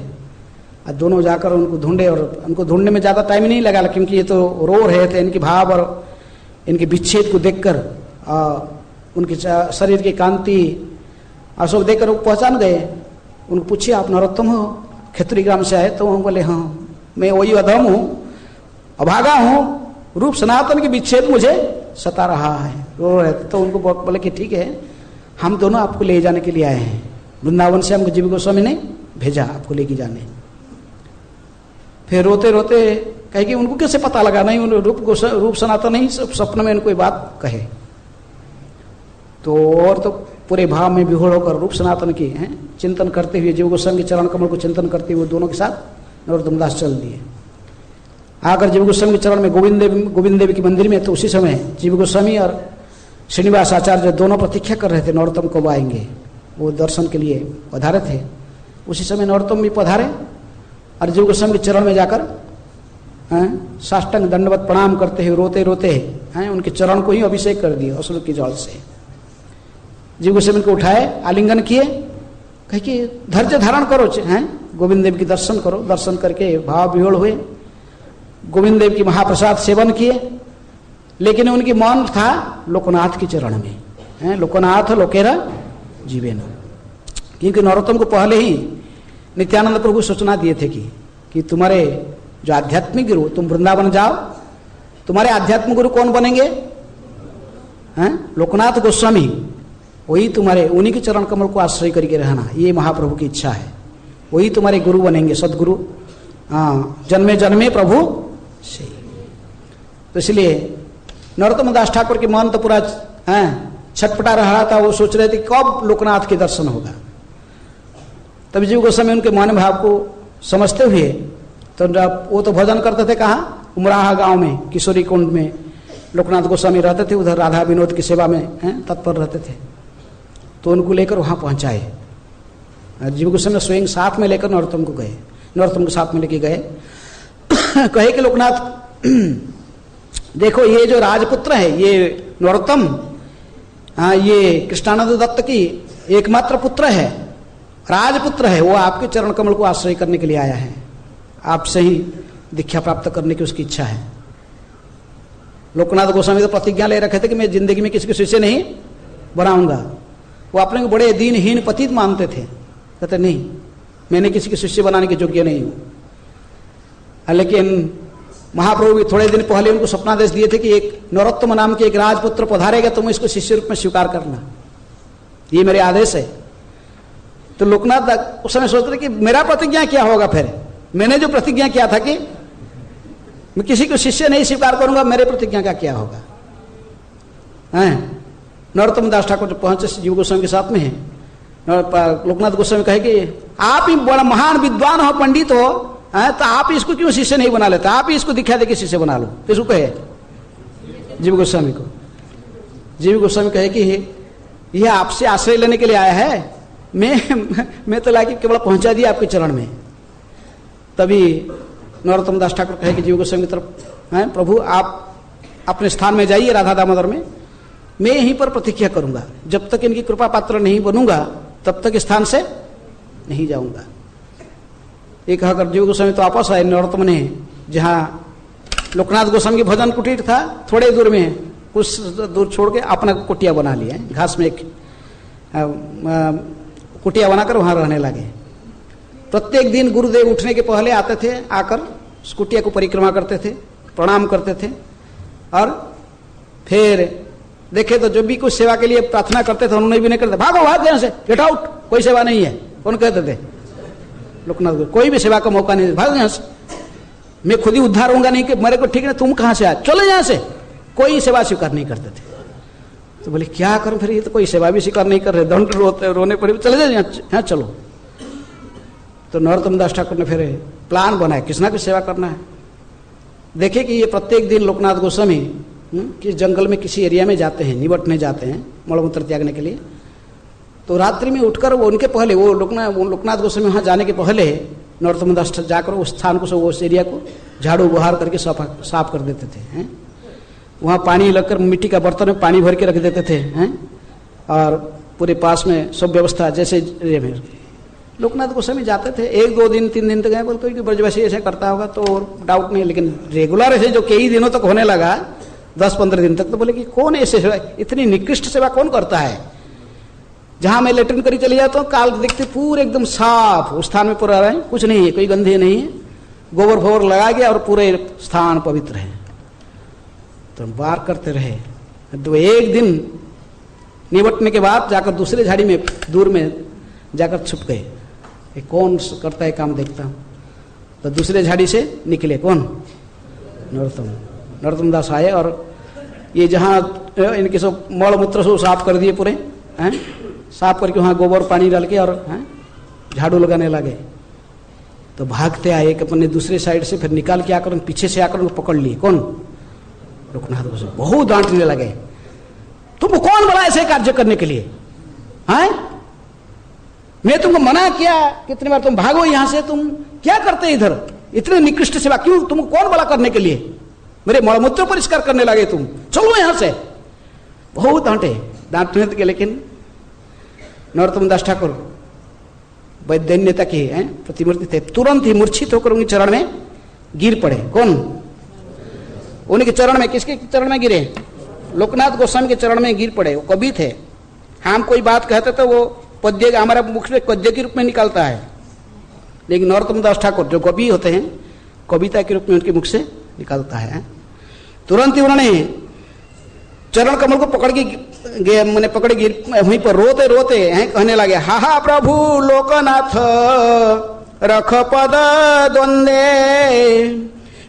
और दोनों जाकर उनको ढूंढे। और उनको ढूंढने में ज़्यादा टाइम नहीं लगा क्योंकि ये तो रो रहे थे। इनके भाव और इनके विच्छेद को देखकर उनके शरीर की कांति और सब देखकर वो पहचान गए। उनको पूछे आप नरोत्तम हो, खेतरी ग्राम से आए? तो वो बोले हाँ मैं वही अधम हूँ, अभागा हूँ, रूप सनातन के विच्छेद मुझे सता रहा है, रो रहे थे। तो उनको बोले कि ठीक है हम दोनों आपको ले जाने के लिए आए हैं। वृंदावन से हमको जीव गोस्वामी ने भेजा आपको लेके जाने। फिर रोते रोते कहे कि उनको कैसे पता लगा? नहीं रूप सनातन ही स्वप्न में इनको बात कहे। तो और तो पूरे भाव में विहोड़ होकर रूप सनातन की चिंतन करते हुए जीव गोस्वामी के चरण कमल को चिंतन करते हुए दोनों के साथ नरोत्तम दास चल दिए। आकर जीव गोस्वामी के चरण में गोविंद देव के मंदिर में। तो उसी समय जीव गोस्वामी और श्रीनिवास आचार्य दोनों प्रतीक्षा कर रहे थे नरोत्तम कब आएंगे। वो दर्शन के लिए पधारे थे। उसी समय नरोत्तम भी पधारे और जीव गोस्वामी के चरण में जाकर साष्टांग दंडवत प्रणाम करते हुए रोते रोते उनके चरण को ही अभिषेक कर दिया असुर के जल से। जीव गोस्वामी को उठाए, आलिंगन किए, कहे कि धैर्य धारण करो, गोविंद देव की दर्शन करो। दर्शन करके भाव विह्वल हुए, गोविंद देव की महाप्रसाद सेवन किए। लेकिन उनकी मन था लोकनाथ के चरण में। लोकनाथ लोकेरा जीवेन। क्योंकि नरोत्तम को पहले ही नित्यानंद प्रभु सूचना दिए थे कि तुम्हारे जो आध्यात्मिक गुरु, तुम वृंदावन जाओ, तुम्हारे आध्यात्मिक गुरु कौन बनेंगे? लोकनाथ गोस्वामी। वही तुम्हारे, उन्हीं के चरण कमल को आश्रय करके रहना, ये महाप्रभु की इच्छा है। वही तुम्हारे गुरु बनेंगे, सदगुरु। जन्मे जन्मे प्रभु से। तो इसलिए नरोत्तम दास ठाकुर के मन तो पूरा छटपटा रहा था। वो सोच रहे थे कब लोकनाथ के दर्शन होगा। तब जीव गोस्वामी उनके मन भाव को समझते हुए तो वो तो भजन करते थे कहाँ? उमराहा गांव में, किशोरी कुंड में लोकनाथ गोस्वामी रहते थे। उधर राधा विनोद की सेवा में तत्पर रहते थे। तो उनको लेकर वहाँ पहुँचाए। जीव गोस्वामी स्वयं साथ में लेकर नरोत्तम को गए, नरोत्तम को साथ में लेके गए। कहे कि लोकनाथ देखो ये जो राजपुत्र है ये नरोत्तम, ये कृष्णानंद दत्त की एकमात्र पुत्र है, राजपुत्र है। वो आपके चरण कमल को आश्रय करने के लिए आया है। आपसे ही दीक्षा प्राप्त करने की उसकी इच्छा है। लोकनाथ गोस्वामी तो प्रतिज्ञा ले रखे थे कि मैं जिंदगी में किसी के शिष्य नहीं बनाऊंगा। वो अपने को बड़े दीनहीन पतित मानते थे। कहते नहीं, मैंने किसी के शिष्य बनाने के योग्य नहीं हूं। लेकिन महाप्रभु भी थोड़े दिन पहले उनको स्वप्नादेश दिए थे कि एक नरोत्तम नाम के एक राजपुत्र पधारेगा, तुम इसको शिष्य रूप में स्वीकार करना, ये मेरे आदेश है। तो लोकनाथ उस समय सोचते थे कि मेरा प्रतिज्ञा क्या होगा? फिर मैंने जो प्रतिज्ञा किया था कि मैं किसी को शिष्य नहीं स्वीकार करूंगा, मेरे प्रतिज्ञा का क्या होगा? नरोत्तम दास ठाकुर जब पहुंचे जीव गोस्वामी के साथ में है, लोकनाथ गोस्वामी कहे कि आप ही बड़ा महान विद्वान हो, पंडित हो, तो आप इसको क्यों शिष्य नहीं बना लेते, आप ही इसको दिखा दे कि शिष्य बना लो। किसको कहे? जीव गोस्वामी को। जीव गोस्वामी कहे कि यह आपसे आश्रय लेने के लिए आया है, मैं तो लाके केवल पहुंचा दिया आपके चरण में। तभी नरोत्तम दास ठाकुर कहे कि जीव गोस्वामी की तरफ, प्रभु आप अपने स्थान में जाइए राधा दामोदर में, मैं यहीं पर प्रतीक्षा करूंगा, जब तक इनकी कृपा पात्र नहीं बनूंगा तब तक स्थान से नहीं जाऊंगा। ये कहकर जीव गोस्वामी तो वापस आए। नरोत्तम ने जहाँ लोकनाथ गोस्वामी के भजन कुटीर था थोड़े दूर में, कुछ दूर छोड़ के अपना कुटिया बना लिया, घास में एक कुटिया बनाकर वहां रहने लगे। प्रत्येक दिन गुरुदेव उठने के पहले आते थे, आकर उस कुटिया को परिक्रमा करते थे, प्रणाम करते थे, और फिर देखे तो जो भी कुछ सेवा के लिए प्रार्थना करते थे उन्होंने भी नहीं करते, भागो भाग यहाँ से, गेट आउट, कोई सेवा नहीं है। कौन कहते थे? लोकनाथ, कोई भी सेवा का मौका नहीं, भाग यहाँ से, मैं खुद ही उद्धार होऊंगा नहीं कि मेरे को ठीक है, तुम कहां से आए, चले यहाँ से। कोई सेवा स्वीकार नहीं करते थे। तो बोले क्या करूं फिर, ये तो कोई सेवा भी स्वीकार नहीं कर रहे, दंड रोने पड़े, चले जाए यहाँ चलो। तो नरोत्तम दास ठाकुर ने फिर प्लान बनाया, किस ना किस सेवा करना है। देखे कि ये प्रत्येक दिन लोकनाथ गोस्वामी किस जंगल में किसी एरिया में जाते हैं, निबटने जाते हैं मलमूत्र त्यागने के लिए। तो रात्रि में उठकर वो उनके पहले वो लोकनाथ गोस्वामी वहाँ जाने के पहले नरोत्तम दास जाकर उस स्थान को, उस एरिया को झाड़ू बुहार करके साफ कर देते थे, हैं। वहाँ पानी लगकर मिट्टी का बर्तन में पानी भर के रख देते थे, हैं। और पूरे पास में सब व्यवस्था जैसे लोकनाथ गोस्वामी जाते थे। 1 2 दिन 3 दिन तक गए, बोलते कि ब्रजवासी ऐसे करता होगा तो डाउट नहीं, लेकिन रेगुलर ऐसे जो कई दिनों तक होने लगा, 10-15 दिन तक, तो बोले कि कौन ऐसे सेवा, इतनी निकृष्ट सेवा कौन करता है। जहां मैं लेटरिन करी चली जाता हूँ, काल देखते पूरे एकदम साफ, उस स्थान में पूरा रहे, कुछ नहीं है, कोई गंदे नहीं है, गोबर फोबर लगा गया और पूरे स्थान पवित्र है। तो बार करते रहे। तो एक दिन निबटने के बाद जाकर दूसरे झाड़ी में दूर में जाकर छुप गए, कौन करता है काम देखता हूँ। तो दूसरे झाड़ी से निकले कौन? नरोत्तम दास आए, और ये जहाँ इनके सब मल मूत्र सब साफ कर दिए पूरे, हैं, साफ करके वहाँ गोबर पानी डाल के और झाड़ू लगाने लगे। तो भागते आए, एक अपने दूसरे साइड से फिर निकाल के आकर पीछे से आकर उनको पकड़ लिए। कौन? लोकनाथ गोस्वामी। बहुत डांटने लगे, तुमको कौन बोला ऐसे कार्य करने के लिए, हैं? मैं तुमको मना किया कितनी बार, तुम भागो यहां से, तुम क्या करते इधर, इतने निकृष्ट सेवा क्यों, तुमको कौन बोला करने के लिए, मेरे मलमूत्र परिष्कार करने लगे तुम, चलो यहां से। बहुत डांटने के, लेकिन नरोत्तम दास ठाकुर वैद्यन्यता के प्रतिमूर्ति थे, तुरंत ही मूर्छित होकर उनके चरण में गिर पड़े। कौन? उनके चरण में, किसके चरण में गिरे? लोकनाथ गोस्वामी के चरण में गिर पड़े। वो कवि थे, हम कोई बात कहते तो वो पद्य, हमारा मुख से पद्य के रूप में निकलता है, लेकिन नरोत्तम दास ठाकुर जो कवि होते हैं, कविता के रूप में उनके मुख से निकलता है। तुरंत ही उन्होंने चरण कमल को पकड़ के मैंने पकड़े गिर, वहीं पर रोते रोते कहने लगे, हा हा प्रभु लोकनाथ रख पद द्वंदे,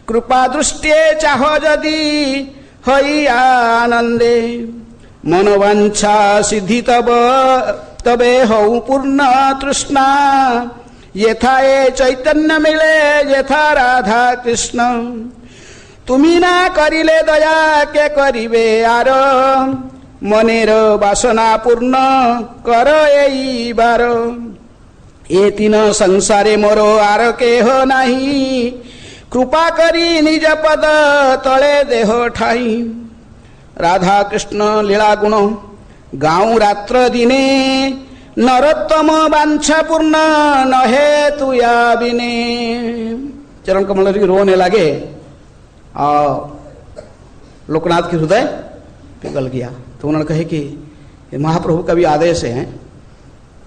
कृपा दृष्टि चाह जदि हई आनंदे, मनोवांछा सिद्धि तब तबे हऊ पूर्ण तृष्णा, यथा ए चैतन्य मिले यथा राधा कृष्ण, तुमी ना करिले दया के करिबे आर, मनेर वासना पूर्ण कर एई बार, ए तीन संसारे मोरो आर के हो नाही, कृपा करी निज पद तले देह ठाई, राधा कृष्ण लीला गुण गाँव रात्र दिने, नरोत्तम वांछा पूर्ण नहे तुया बिने। चरण कमल रोने लगे और लोकनाथ के हृदय पिघल गया। तो उन्होंने कहे कि महाप्रभु का भी आदेश है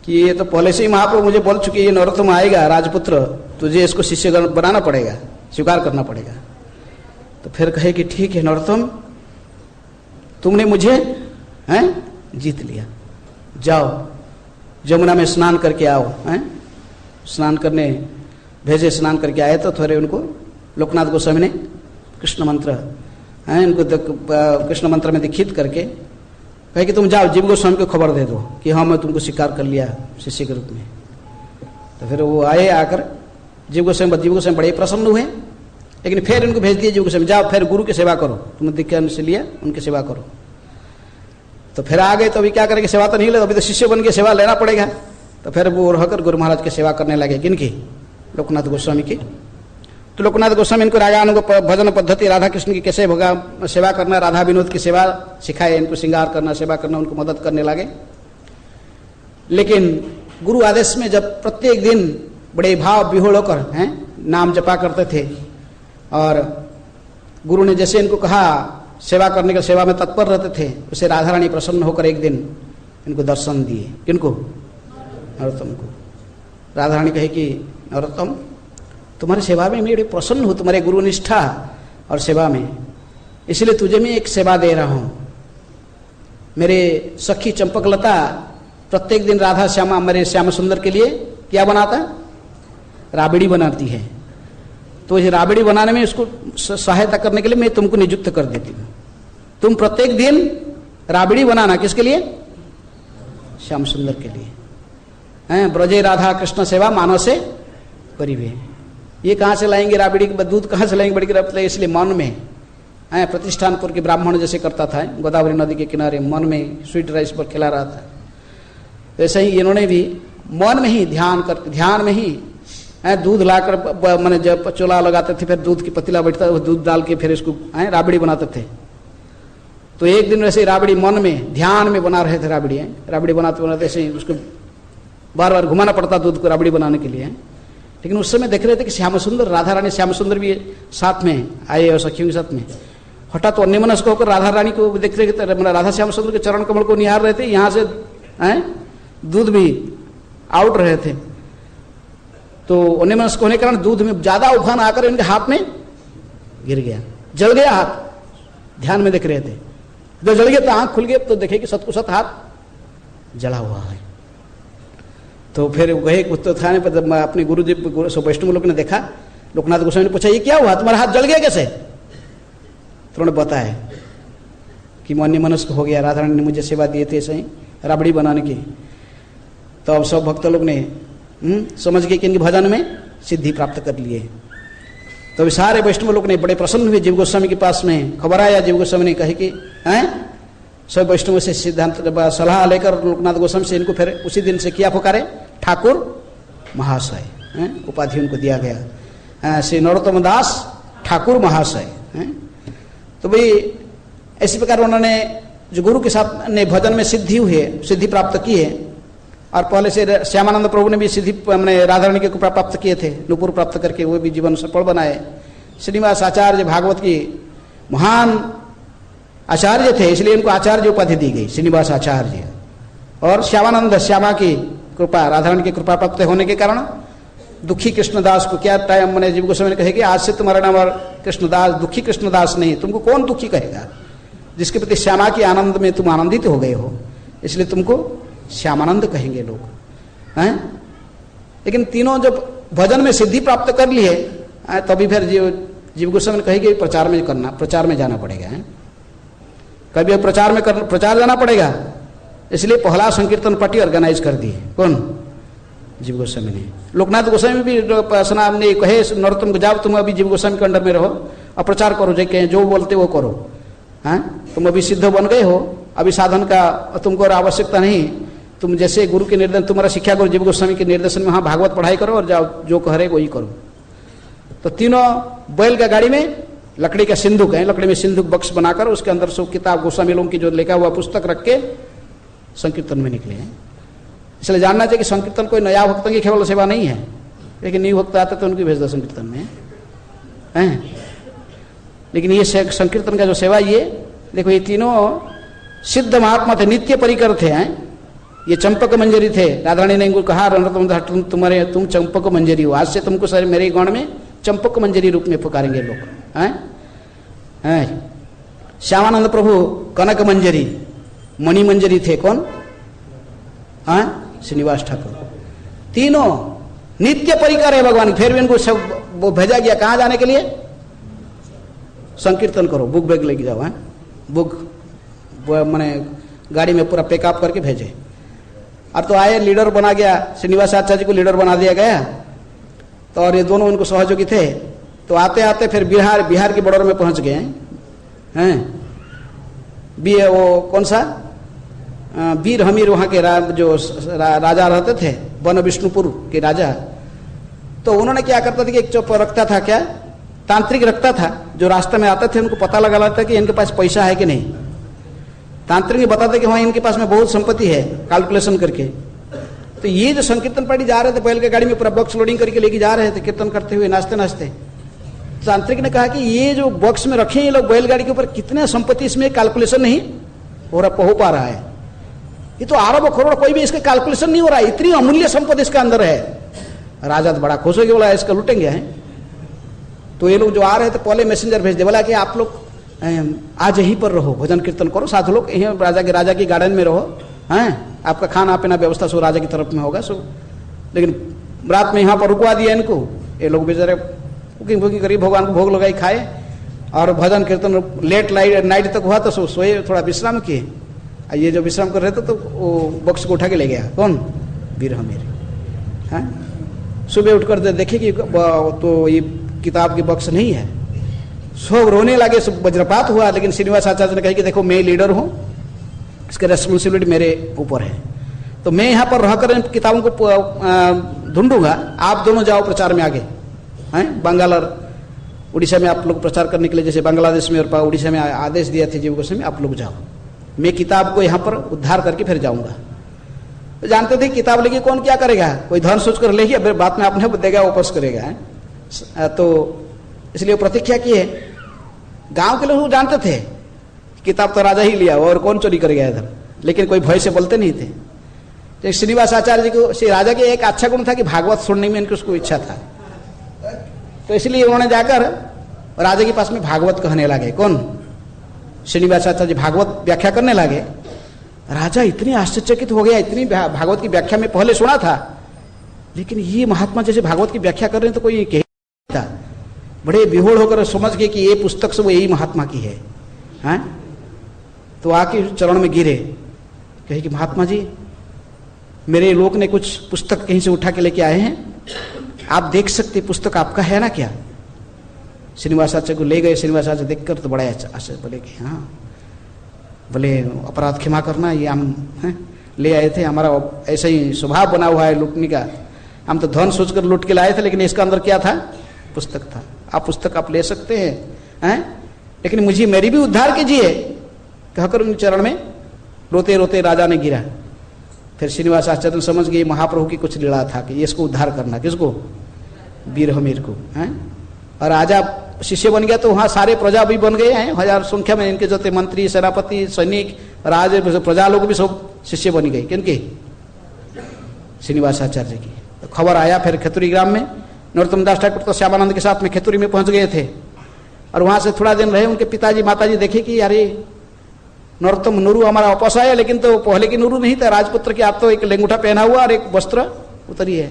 कि ये तो पहले से ही महाप्रभु मुझे बोल चुके, ये नरोत्तम आएगा राजपुत्र, तुझे इसको शिष्य बनाना पड़ेगा, स्वीकार करना पड़ेगा। तो फिर कहे कि ठीक है नरोत्तम, तुमने मुझे जीत लिया, जाओ जमुना में स्नान करके आओ। स्नान करने भेजे, स्नान करके आए तो थोड़े उनको लोकनाथ गोस्वामी ने कृष्ण मंत्र इनको कृष्ण मंत्र में दीक्षित करके कहे कि तुम जाओ जीव गोस्वामी को खबर दे दो कि हाँ मैं तुमको स्वीकार कर लिया शिष्य के रूप में। तो फिर वो आए, आकर जीव गोस्वामी बड़े प्रसन्न हुए, लेकिन फिर उनको भेज दिए जीव गोस्वामी, जाओ फिर गुरु की सेवा करो, तुमने दीक्षा से लिया उनकी सेवा करो। तो फिर आ गए, तो अभी क्या करेंगे, सेवा तो नहीं ले, अभी तो शिष्य बन के सेवा लेना पड़ेगा। तो फिर वो रहकर गुरु महाराज की सेवा करने लगे। किनकी? लोकनाथ गोस्वामी की। तो लोकनाथ गोस्वामी इनको रागानुग भजन पद्धति राधा कृष्ण की कैसे भगा सेवा करना, राधा विनोद की सेवा सिखाए, इनको श्रृंगार करना, सेवा करना, उनको मदद करने लगे। लेकिन गुरु आदेश में जब प्रत्येक दिन बड़े भाव विहोड़ होकर नाम जपा करते थे, और गुरु ने जैसे इनको कहा सेवा करने के, सेवा में तत्पर रहते थे, उसे राधा रानी प्रसन्न होकर एक दिन इनको दर्शन दिए। किनको? नरोत्तम को। राधा रानी कहे कि नरोत्तम तुम्हारी सेवा में मैं बड़ी प्रसन्न हूँ, तुम्हारे गुरु निष्ठा और सेवा में, इसलिए तुझे मैं एक सेवा दे रहा हूँ। मेरे सखी चंपकलता प्रत्येक दिन राधा श्यामा मेरे श्याम सुंदर के लिए क्या बनाता? राबड़ी बनाती है। तो इस राबड़ी बनाने में इसको सहायता करने के लिए मैं तुमको नियुक्त कर देती हूँ। तुम प्रत्येक दिन राबड़ी बनाना, किसके लिए? श्याम सुंदर के लिए। ब्रजे राधा कृष्ण सेवा मानसे परिवे। ये कहाँ से लाएंगे राबड़ी? दूध कहाँ से लाएंगे? बड़ी इसलिए मन में प्रतिष्ठानपुर के ब्राह्मण जैसे करता था, गोदावरी नदी के किनारे मन में स्वीट राइस पर खिला रहा था, वैसे ही इन्होंने भी मन में ही ध्यान कर, ध्यान में ही दूध लाकर मैंने जब चूल्हा लगाते थे, फिर दूध की पतीला बैठता, वो दूध डाल के फिर इसको राबड़ी बनाते थे। तो एक दिन वैसे राबड़ी मन में ध्यान में बना रहे थे, राबड़ी बनाते बनाते ऐसे ही उसको बार बार घुमाना पड़ता दूध को राबड़ी बनाने के लिए। लेकिन उस समय देख रहे थे कि श्याम सुंदर, राधा रानी श्याम सुंदर भी साथ में आए और सखियों के साथ में। हठात तो अन्यमनस्क होकर राधा रानी को देख रहे थे, राधा श्याम सुंदर के चरण कमल को निहार रहे थे, यहाँ से दूध भी आउट रहे थे। तो अन्यमनस्क होने के कारण दूध में ज्यादा उफान आकर इनके हाथ में गिर गया, जल गया हाथ। ध्यान में देख रहे थे, जब जल गया तो आंख खुल गया, तो देखे कि सत को सत हाथ जला हुआ है। तो फिर गए उत्तरखाने पर, अपने गुरुजी वैष्णव लोग ने देखा, लोकनाथ गोस्वामी ने पूछा ये क्या हुआ, तुम्हारा हाथ जल गया कैसे? तो उन्होंने बताया कि मैं अन्यमनस्क हो गया, राधा रानी ने मुझे सेवा दिए थे सही राबड़ी बनाने की। तो अब सब भक्त लोग ने समझ गए कि इनके भजन में सिद्धि प्राप्त कर लिए। तो अभी सारे वैष्णव लोग ने बड़े प्रसन्न हुए। जीव गोस्वामी के पास में खबर आया, जीव गोस्वामी ने कहे कि सब वैष्णव से सिद्धांत सलाह लेकर लोकनाथ गोस्वामी से इनको फिर उसी दिन से किया पुकारे ठाकुर महाशय, उपाधि उनको दिया गया, श्री नरोत्तम दास ठाकुर महाशय। तो भाई इसी प्रकार उन्होंने जो गुरु के साथ ने भजन में सिद्धि प्राप्त की है, और पहले से श्यामानंद प्रभु ने भी सिद्धि मैंने राधा रानी के कृपा प्राप्त किए थे, नुपुर प्राप्त करके वो भी जीवन सफल बनाए। श्रीनिवास आचार्य भागवत की महान आचार्य थे, इसलिए इनको आचार्य उपाधि दी गई, श्रीनिवास आचार्य। और श्यामानंद श्यामा की कृपा, राधा रानी की कृपा प्राप्त होने के कारण दुखी कृष्णदास को क्या टाइम मैंने जीव गोस्वामी ने कहे कि आज से तुम्हारा नाम और कृष्णदास, दुखी कृष्णदास नहीं, तुमको कौन दुखी कहेगा? जिसके प्रति श्यामा के आनंद में तुम आनंदित हो गए हो, इसलिए तुमको श्यामानंद कहेंगे लोग। लेकिन तीनों जब भजन में सिद्धि प्राप्त कर लिए तभी फिर जीव गोस्वामी ने कहे कि प्रचार में करना, प्रचार में जाना पड़ेगा। कभी प्रचार जाना पड़ेगा, इसलिए पहला संकीर्तन पार्टी ऑर्गेनाइज कर दी। कौन? जीव गोस्वामी ने। लोकनाथ गोस्वामी भी स्नान ने कहे नरोत्तम को जाओ तुम अभी जीव गोस्वामी के अंडर में रहो और प्रचार करो, जो बोलते वो करो। तुम अभी सिद्ध बन गए हो, अभी साधन का तुमको और आवश्यकता नहीं, तुम जैसे गुरु के निर्देशन, तुम्हारा शिक्षा गुरु जीव गोस्वामी के निर्देशन में वहाँ भागवत पढ़ाई करो और जाओ, जो कह रहे वही करो। तो तीनों बैल का गाड़ी में लकड़ी का सिंधुक है, लकड़ी में सिंधुक बक्स बनाकर उसके अंदर सब किताब गोस्वामी लोगों की जो लिखा हुआ पुस्तक रख के संकीर्तन में निकले हैं। इसलिए जानना चाहिए कि संकीर्तन कोई नया भक्तों की केवल सेवा नहीं है, लेकिन न्यू भक्त आते तो उनकी भेज दो संकीर्तन में है। लेकिन ये संकीर्तन का जो सेवा, ये देखो ये तीनों सिद्ध महात्मा थे, नित्य परिकर थे। ये चंपक मंजरी थे। राधा रानी ने इनको कहा तुम चंपक मंजरी हो, आज से तुमको सारे मेरे गण में चंपक मंजरी रूप में पुकारेंगे लोग। श्यामानंद प्रभु कनक मंजरी, मणि मंजरी थे। कौन? श्रीनिवास ठाकुर। तीनों नित्य परिकर है भगवान। फिर भी इनको सब वो भेजा गया कहाँ जाने के लिए? संकीर्तन करो, बुक बैग लेके जाओ। बुक माने गाड़ी में पूरा पैकअप करके भेजे। और तो आए, लीडर बना गया, श्रीनिवास आचार्य जी को लीडर बना दिया गया। तो और ये दोनों उनको सहयोगी थे। तो आते आते फिर बिहार की बॉर्डर में पहुंच गए हैं। वो कौन सा वीर हमीर वहाँ के जो राजा रहते थे, वन विष्णुपुर के राजा। तो उन्होंने क्या करता था कि एक चौप रखता था, क्या तांत्रिक रखता था, जो रास्ते में आते थे उनको पता लगा लेता कि इनके पास पैसा है कि नहीं। तांत्रिक बताते कि हाँ इनके पास में बहुत संपत्ति है, कैलकुलेशन करके। तो ये जो संकीर्तन पार्टी जा रहे थे बैल के गाड़ी में पूरा बॉक्स लोडिंग करके लेके जा रहे थे, कीर्तन करते हुए नाचते नाचते। तांत्रिक ने कहा कि ये जो बॉक्स में रखे ये लोग बैलगाड़ी के ऊपर, कितने संपत्ति इसमें कैलकुलेशन नहीं हो पा रहा है। ये तो अरबों करोड़, कोई भी इसका कैलकुलेशन नहीं हो रहा है, इतनी अमूल्य संपत्ति इसके अंदर है। राजा तो बड़ा खुश हो गया, बोला इसका लूटेंगे हैं। तो ये लोग जो आ रहे थे पहले मैसेंजर भेज दे, बोला कि आप लोग आज यहीं पर रहो, भजन कीर्तन करो, साथ लोग यहीं राजा की गार्डन में रहो, हैं आपका खाना पीना व्यवस्था सब राजा की तरफ में होगा सब। लेकिन रात में यहाँ पर रुकवा दिया इनको। ये लोग बेचारे कुकिंग वुकिंग करी, भगवान को भोग लगाई, खाए और भजन कीर्तन लेट नाइट तक हुआ। तो सोए, थोड़ा विश्राम किए। ये जो विश्राम कर रहे थे तो वो बॉक्स को उठा के ले गया, कौन, वीर हमीर। हैं सुबह उठकर देखे कि तो ये किताब की बॉक्स नहीं है। सब रोने लगे, सब वज्रपात हुआ। लेकिन श्रीनिवास आचार्य ने कहा कि देखो मैं लीडर हूँ, इसका रेस्पॉन्सिबिलिटी मेरे ऊपर है, तो मैं यहाँ पर रहकर इन किताबों को ढूंढूंगा, आप दोनों जाओ प्रचार में आगे, हैं बंगाल और उड़ीसा में आप लोग प्रचार करने के लिए, जैसे बांग्लादेश में और उड़ीसा में आदेश दिया थे जीव गोस्वामी, आप लोग जाओ, मैं किताब को यहाँ पर उद्धार करके फिर जाऊंगा। तो जानते थे किताब लेके कौन क्या करेगा, कोई धन सोच कर लेगी, फिर बाद में अपने देगा वापस करेगा है। तो इसलिए प्रतीक्षा की है। गांव के लोग जानते थे किताब तो राजा ही लिया और कौन चोरी करेगा इधर, लेकिन कोई भय से बोलते नहीं थे। तो श्रीनिवास आचार्य जी को, श्री राजा के एक अच्छा गुण था कि भागवत सुनने में इनकी उसको इच्छा था। तो इसलिए उन्होंने जाकर राजा के पास में भागवत कहने लगे, कौन, श्रीनिवास आचार्य जी भागवत व्याख्या करने लगे। राजा इतनी आश्चर्यचकित हो गया, इतनी भागवत की व्याख्या में पहले सुना था, लेकिन ये महात्मा जैसे भागवत की व्याख्या कर रहे हैं तो कोई कहता। बड़े विहोड़ होकर समझ गए कि ये पुस्तक सब यही महात्मा की है, हैं? तो आके चरण में गिरे, कहे कि महात्मा जी मेरे लोग ने कुछ पुस्तक कहीं से उठा के लेके आए हैं, आप देख सकते, पुस्तक आपका है ना क्या। श्रीनिवास आचार्य को ले गए। श्रीनिवास आचार्य देखकर तो बड़ा आश्चर्य, बोले कि हाँ, बोले अपराध क्षमा करना, ये हम ले आए थे, हमारा ऐसा ही स्वभाव बना हुआ है लूटने का, हम तो धन सोचकर लूट के लाए थे, लेकिन इसका अंदर क्या था, पुस्तक था। आप पुस्तक आप ले सकते हैं, लेकिन मुझे मेरी भी उद्धार कीजिए, कहकर उनके चरण में रोते रोते राजा ने गिरा। फिर श्रीनिवास आचार्य समझ गए महाप्रभु की कुछ लीला था कि इसको उद्धार करना, किसको, वीर हमीर को, हैं। और राजा शिष्य बन गया तो वहाँ सारे प्रजा भी बन गए हैं, 1000 संख्या में इनके जो थे मंत्री, सेनापति, सैनिक, राज, प्रजा लोग भी सब शिष्य बन गए। किनके, श्रीनिवास आचार्य की। तो खबर आया फिर खेतुरी ग्राम में, नरोत्तम दास ठाकुर तो श्यामानंद के साथ में खेतुरी में पहुंच गए थे। और वहां से थोड़ा दिन रहे, उनके पिताजी माताजी देखे कि अरे नरोत्तम नूरू हमारा वापस आया, लेकिन तो पहले की नूरू नहीं था, राजपुत्र की, आप तो एक लेंगूठा पहना हुआ और एक वस्त्र उतरी है,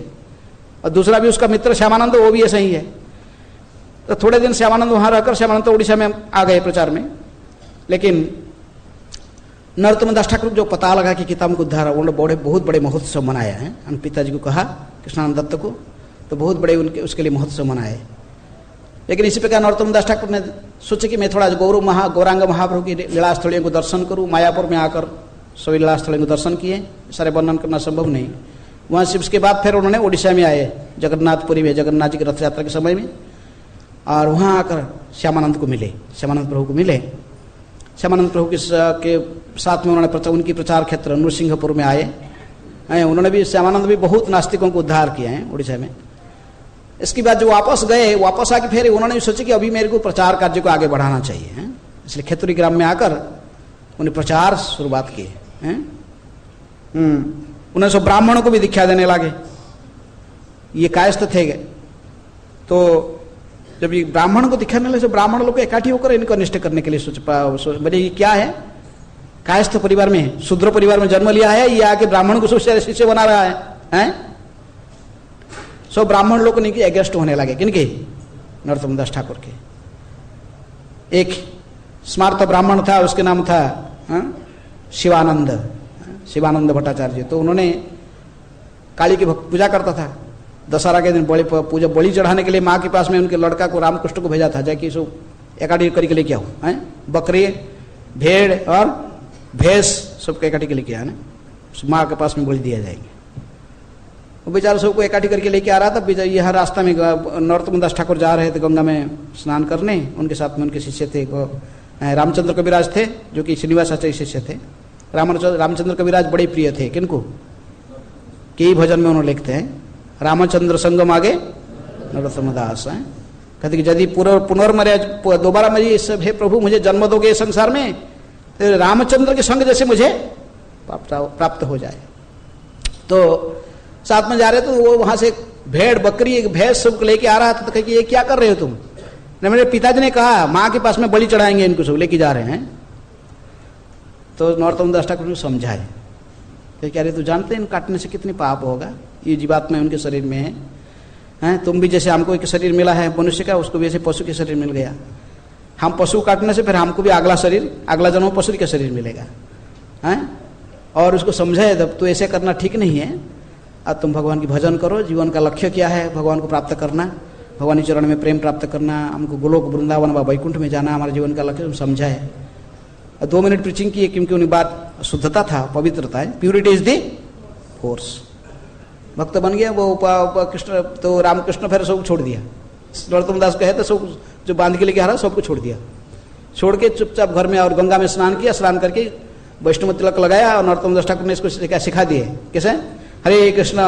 और दूसरा भी उसका मित्र श्यामानंद, वो भी ऐसा ही है। तो थोड़े दिन श्यामानंद वहां रहकर, श्यामानंद तो उड़ीसा में आ गए प्रचार में। लेकिन नरोत्तम दास ठाकुर जो पता लगा कि किताब को उद्धार, उन्होंने बहुत बड़े महोत्सव मनाया है। उन पिताजी को कहा, कृष्णानंद दत्त को, तो बहुत बड़े उनके उसके लिए महोत्सव मनाए। लेकिन इसी प्रकार नरोत्तम दास ठाकुर ने सोचे कि मैं थोड़ा गौरांग महाप्रभु की लीला स्थलियों को दर्शन करूं। मायापुर में आकर सभी लीला स्थलियों को दर्शन किए, सारे वर्णन करना संभव नहीं। वहाँ से उसके बाद फिर उन्होंने उड़ीसा में आए, जगन्नाथपुरी में, जगन्नाथ जी की रथ यात्रा के समय में, और वहाँ आकर श्यामानंद को मिले, श्यामानंद प्रभु को मिले। श्यामानंद प्रभु के साथ में उन्होंने उनकी प्रचार क्षेत्र नृसिंहपुर में आए हैं। उन्होंने भी, श्यामानंद भी बहुत नास्तिकों को उद्धार किए हैं उड़ीसा में। इसके बाद जो वापस गए, वापस आके फिर उन्होंने भी सोचा कि अभी मेरे को प्रचार कार्य को आगे बढ़ाना चाहिए, हैं। इसलिए खेतुरी ग्राम में आकर उन्हें प्रचार शुरुआत की, हैं। उन्हें सब ब्राह्मणों को भी दीक्षा देने लगे। ये कायस्थ थे, तो जब ये ब्राह्मण को दिखाने लगे, ब्राह्मण लोग इकट्ठी होकर इनको अनिष्ट करने के लिए बोले ये क्या है, कायस्थ परिवार में, शूद्र परिवार में जन्म लिया है, ये आके ब्राह्मण को शिष्य बना रहा है, हैं। सो ब्राह्मण लोग इनके अगेंस्ट होने लगे। किनके, नरोत्तम दास ठाकुर के। एक स्मार्त ब्राह्मण था, उसके नाम था शिवानंद भट्टाचार्य। तो उन्होंने काली की पूजा करता था। दशहरा के दिन पूजा बलि चढ़ाने के लिए माँ के पास में उनके लड़का को रामकृष्ण को भेजा था, जाकि सो इकट्ठी करके लेके आओ हैं, बकरी भेड़ और भैंस सबको इकट्ठी के लेके आना, माँ के पास में बलि दिया जाएंगे। वो बेचारा सबको इकट्ठी करके लेके आ रहा था। यहाँ रास्ता में नरोत्तम दास ठाकुर जा रहे थे गंगा में स्नान करने, उनके साथ में उनके शिष्य थे, रामचंद्र कविराज थे जो कि श्रीनिवास आचार्य शिष्य थे। रामचंद्र कविराज बड़े प्रिय थे किनको, कई भजन में उन्होंने लिखते हैं, रामचंद्र संगम आगे नरोत्तम दास हैं। कहते कि यदि पुनर्मर्या दोबारा मेरी हे प्रभु मुझे जन्म दोगे संसार में, तो रामचंद्र के संग जैसे मुझे प्राप्त हो जाए। तो साथ में जा रहे तो वो वहां से भेड़ बकरी एक भैंस सबको लेके आ रहा था। तो कहे कि ये क्या कर रहे हो तुम? ने मेरे पिताजी ने कहा माँ के पास में बलि चढ़ाएंगे, इनको सब लेके जा रहे हैं। तो नरोत्तम दास ठाकुर ने समझाए कि क्या रे तू जानते हैं इन काटने से कितनी पाप होगा, ये जीवात्मा उनके शरीर में है। तुम भी जैसे हमको एक शरीर मिला है मनुष्य का, उसको भी ऐसे पशु के शरीर मिल गया। हम पशु काटने से फिर हमको भी अगला शरीर, अगला जन्म पशु के शरीर मिलेगा है। और उसको समझाए तब तो ऐसे करना ठीक नहीं है। अब तुम भगवान की भजन करो, जीवन का लक्ष्य क्या है, भगवान को प्राप्त करना, भगवान के चरण में प्रेम प्राप्त करना, हमको गोलोक वृंदावन व वैकुंठ में जाना हमारे जीवन का लक्ष्य। तुम समझाए 2 मिनट प्रीचिंग की, क्योंकि उनकी बात शुद्धता था, पवित्रता है, प्यूरिटी इज द फोर्स। भक्त बन गया वो कृष्ण। तो रामकृष्ण फिर सब छोड़ दिया। नरोत्तम दास कहे तो सब जो बांध के लेके आ रहा सबको छोड़ दिया, छोड़ के चुपचाप घर में और गंगा में स्नान किया। स्नान करके वैष्णव तिलक लगाया और नरोत्तम दास ठाकुर ने इसको सिखा दिए कैसे, हरे कृष्ण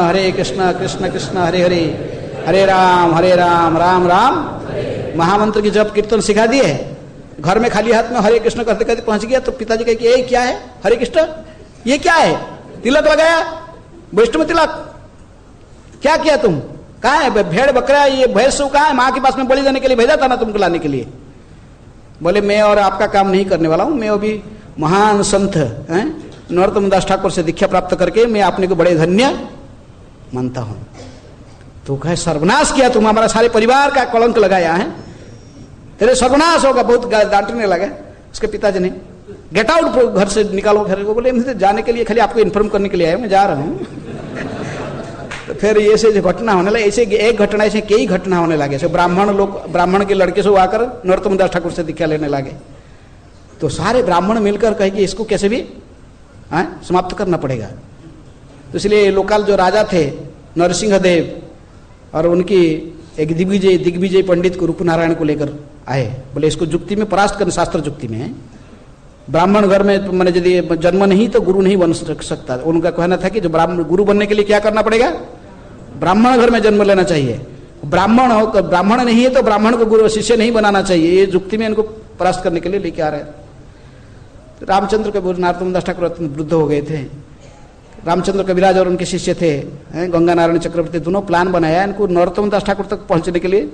कृष्ण कृष्ण हरे हरे, हरे राम राम राम महामंत्र की जप कीर्तन सिखा दिए। घर में खाली हाथ में हरे कृष्ण करते करते पहुंच गया। तो पिताजी कहे कि ये क्या है हरे कृष्ण, ये क्या है? तिलक लगाया, वैष्णव तिलक, क्या किया तुम? कहाँ है भेड़ बकरा, ये भैंस सब कहाँ है? माँ के पास में बलि देने के लिए भेजा था ना तुमको लाने के लिए। बोले मैं और आपका काम नहीं करने वाला हूँ, मैं अभी महान संत हैं नरोत्तम दास ठाकुर से दीक्षा प्राप्त करके मैं अपने को बड़े धन्य मानता हूँ। तो कहे सर्वनाश किया तुम, हमारा सारे परिवार का कलंक लगाया है, तेरे सर्वनाश होगा। बहुत डांटने लगे उसके पिताजी ने, गेट आउट, घर से निकालो घर को। बोले मुझे जाने के लिए खाली आपको इन्फॉर्म करने के लिए आया, मैं जा रहा हूँ। तो फिर ऐसे जो घटना होने लगे, ऐसे एक घटना ऐसे कई घटना होने लगे। ऐसे ब्राह्मण के लड़के से आकर नरोत्तम दास ठाकुर से दीक्षा लेने लगे। तो सारे ब्राह्मण मिलकर कहे कि इसको कैसे भी समाप्त करना पड़ेगा। तो इसलिए लोकल जो राजा थे नरसिंह देव और उनकी एक दिग्विजय पंडित को रूपनारायण को लेकर आए। बोले इसको जुक्ति में परास्त करने, शास्त्र जुक्ति में। ब्राह्मण घर में मैंने यदि जन्म नहीं तो गुरु नहीं बन सकता। उनका कहना था कि जो गुरु बनने के लिए क्या करना पड़ेगा, ब्राह्मण घर में जन्म लेना चाहिए। ब्राह्मण नहीं है तो ब्राह्मण को गुरु शिष्य नहीं बनाना चाहिए। ये जुक्ति में इनको परास्त करने के लिए लेके आ रहे हैं। रामचंद्र के नरोत्तम दास ठाकुर अत्यंत वृद्ध हो गए थे। रामचंद्र कविराज और उनके शिष्य थे गंगा नारायण चक्रवर्ती, दोनों प्लान बनाया इनको नरोत्तम दास ठाकुर तक पहुंचने के लिए।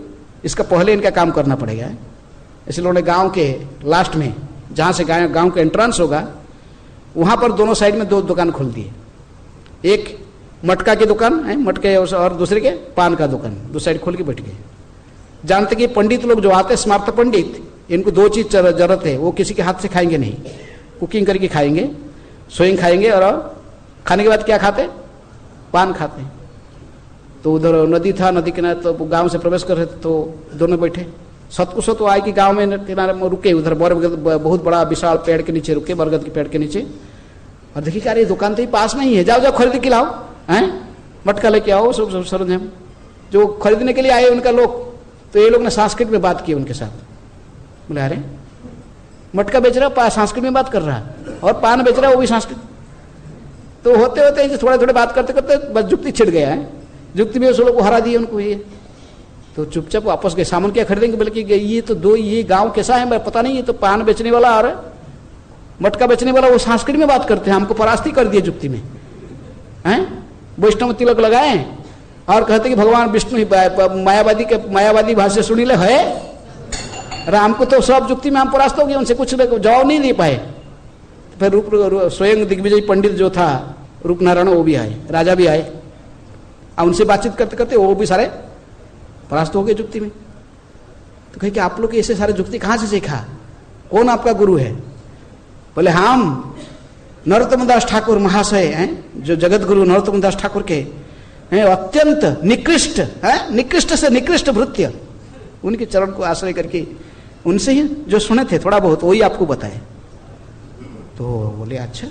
इसका पहले इनका काम करना पड़ेगा। इसलिए उन्होंने गांव के लास्ट में जहां से गांव का एंट्रेंस होगा वहां पर दोनों साइड में 2 दुकान खोल दिए। एक मटका की दुकान है, मटके, और दूसरे के पान का दुकान, 2 साइड खोल के बैठ गए। जानते कि पंडित लोग जो आते हैं स्मार्त पंडित, इनको 2 चीज जरूरत है, वो किसी के हाथ से खाएंगे नहीं, कुकिंग करके खाएंगे, स्वयं खाएंगे, और खाने के बाद क्या खाते, पान खाते। तो उधर नदी था, नदी किनारे तो गांव से प्रवेश कर रहे थे। तो दोनों बैठे सतकुशो तो आए कि गांव में किनारे में रुके, उधर बहुत बड़ा विशाल पेड़ के नीचे रुके, बरगद के पेड़ के नीचे। और देखिए क्या दुकान तो ही पास में ही है, जाओ खरीद के लाओ, मटका लेके आओ। सब सरंजाम जो खरीदने के लिए आए उनका लोग, तो ये लोग ने संस्कृत में बात की उनके साथ। बोले अरे मटका बेच रहा, संस्कृत में बात कर रहा है, और पान बेच रहा है वो भी संस्कृत। तो होते होते थोड़े थोड़े बात करते करते बस जुक्ति छिड़ गया है। जुक्ति में उस लोग को हरा दिए उनको। ये तो चुपचाप वापस गए। सामान क्या खरीदेंगे, बल्कि ये तो ये गांव कैसा है पता नहीं। ये तो पान बेचने वाला और मटका बेचने वाला वो संस्कृत में बात करते हैं, हमको परास्ती कर दिए जुक्ति में। वैष्णव तिलक लगाए और कहते कि भगवान विष्णु मायावादी भाष्य सुनी ले है। राम को तो सब जुक्ति में हम परास्त हो गए, उनसे कुछ जवाब नहीं दे पाए। फिर स्वयं दिग्विजय पंडित जो था रूपनारायण, वो भी आए, राजा भी आए। अब उनसे बातचीत करते करते वो भी सारे परास्त हो गए जुक्ति में। तो कहे कि आप लोग ऐसे सारे जुक्ति कहाँ से सीखा, कौन आपका गुरु है? बोले हम नरोत्तम दास ठाकुर महाशय हैं, जो जगत गुरु नरोत्तम दास ठाकुर के हैं, अत्यंत निकृष्ट है, निकृष्ट से निकृष्ट भृत्य, उनके चरण को आश्रय करके उनसे ही जो सुने थे थोड़ा बहुत वही आपको बताए। तो बोले अच्छा,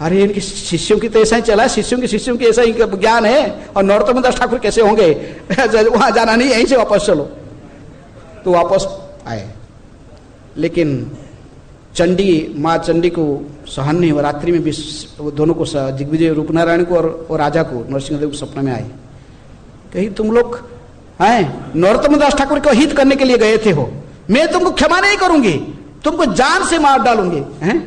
अरे इनके शिष्यों की तो ऐसा ही चला, शिष्यों की ऐसा ही ज्ञान है, और नरोत्तम दास ठाकुर कैसे होंगे, वहां जाना नहीं, यहीं से वापस चलो। तो वापस आए, लेकिन चंडी, माँ चंडी को सहन नहीं हुआ। रात्रि में भी दोनों को, दिग्विजय रूपनारायण को और राजा को, नरसिंहदेव को सपने में आए, कहीं तुम लोग हैं नरोत्तम दास ठाकुर को हित करने के लिए गए थे हो, मैं तुमको क्षमा नहीं करूंगी, तुमको जान से मार डालूंगी, हैं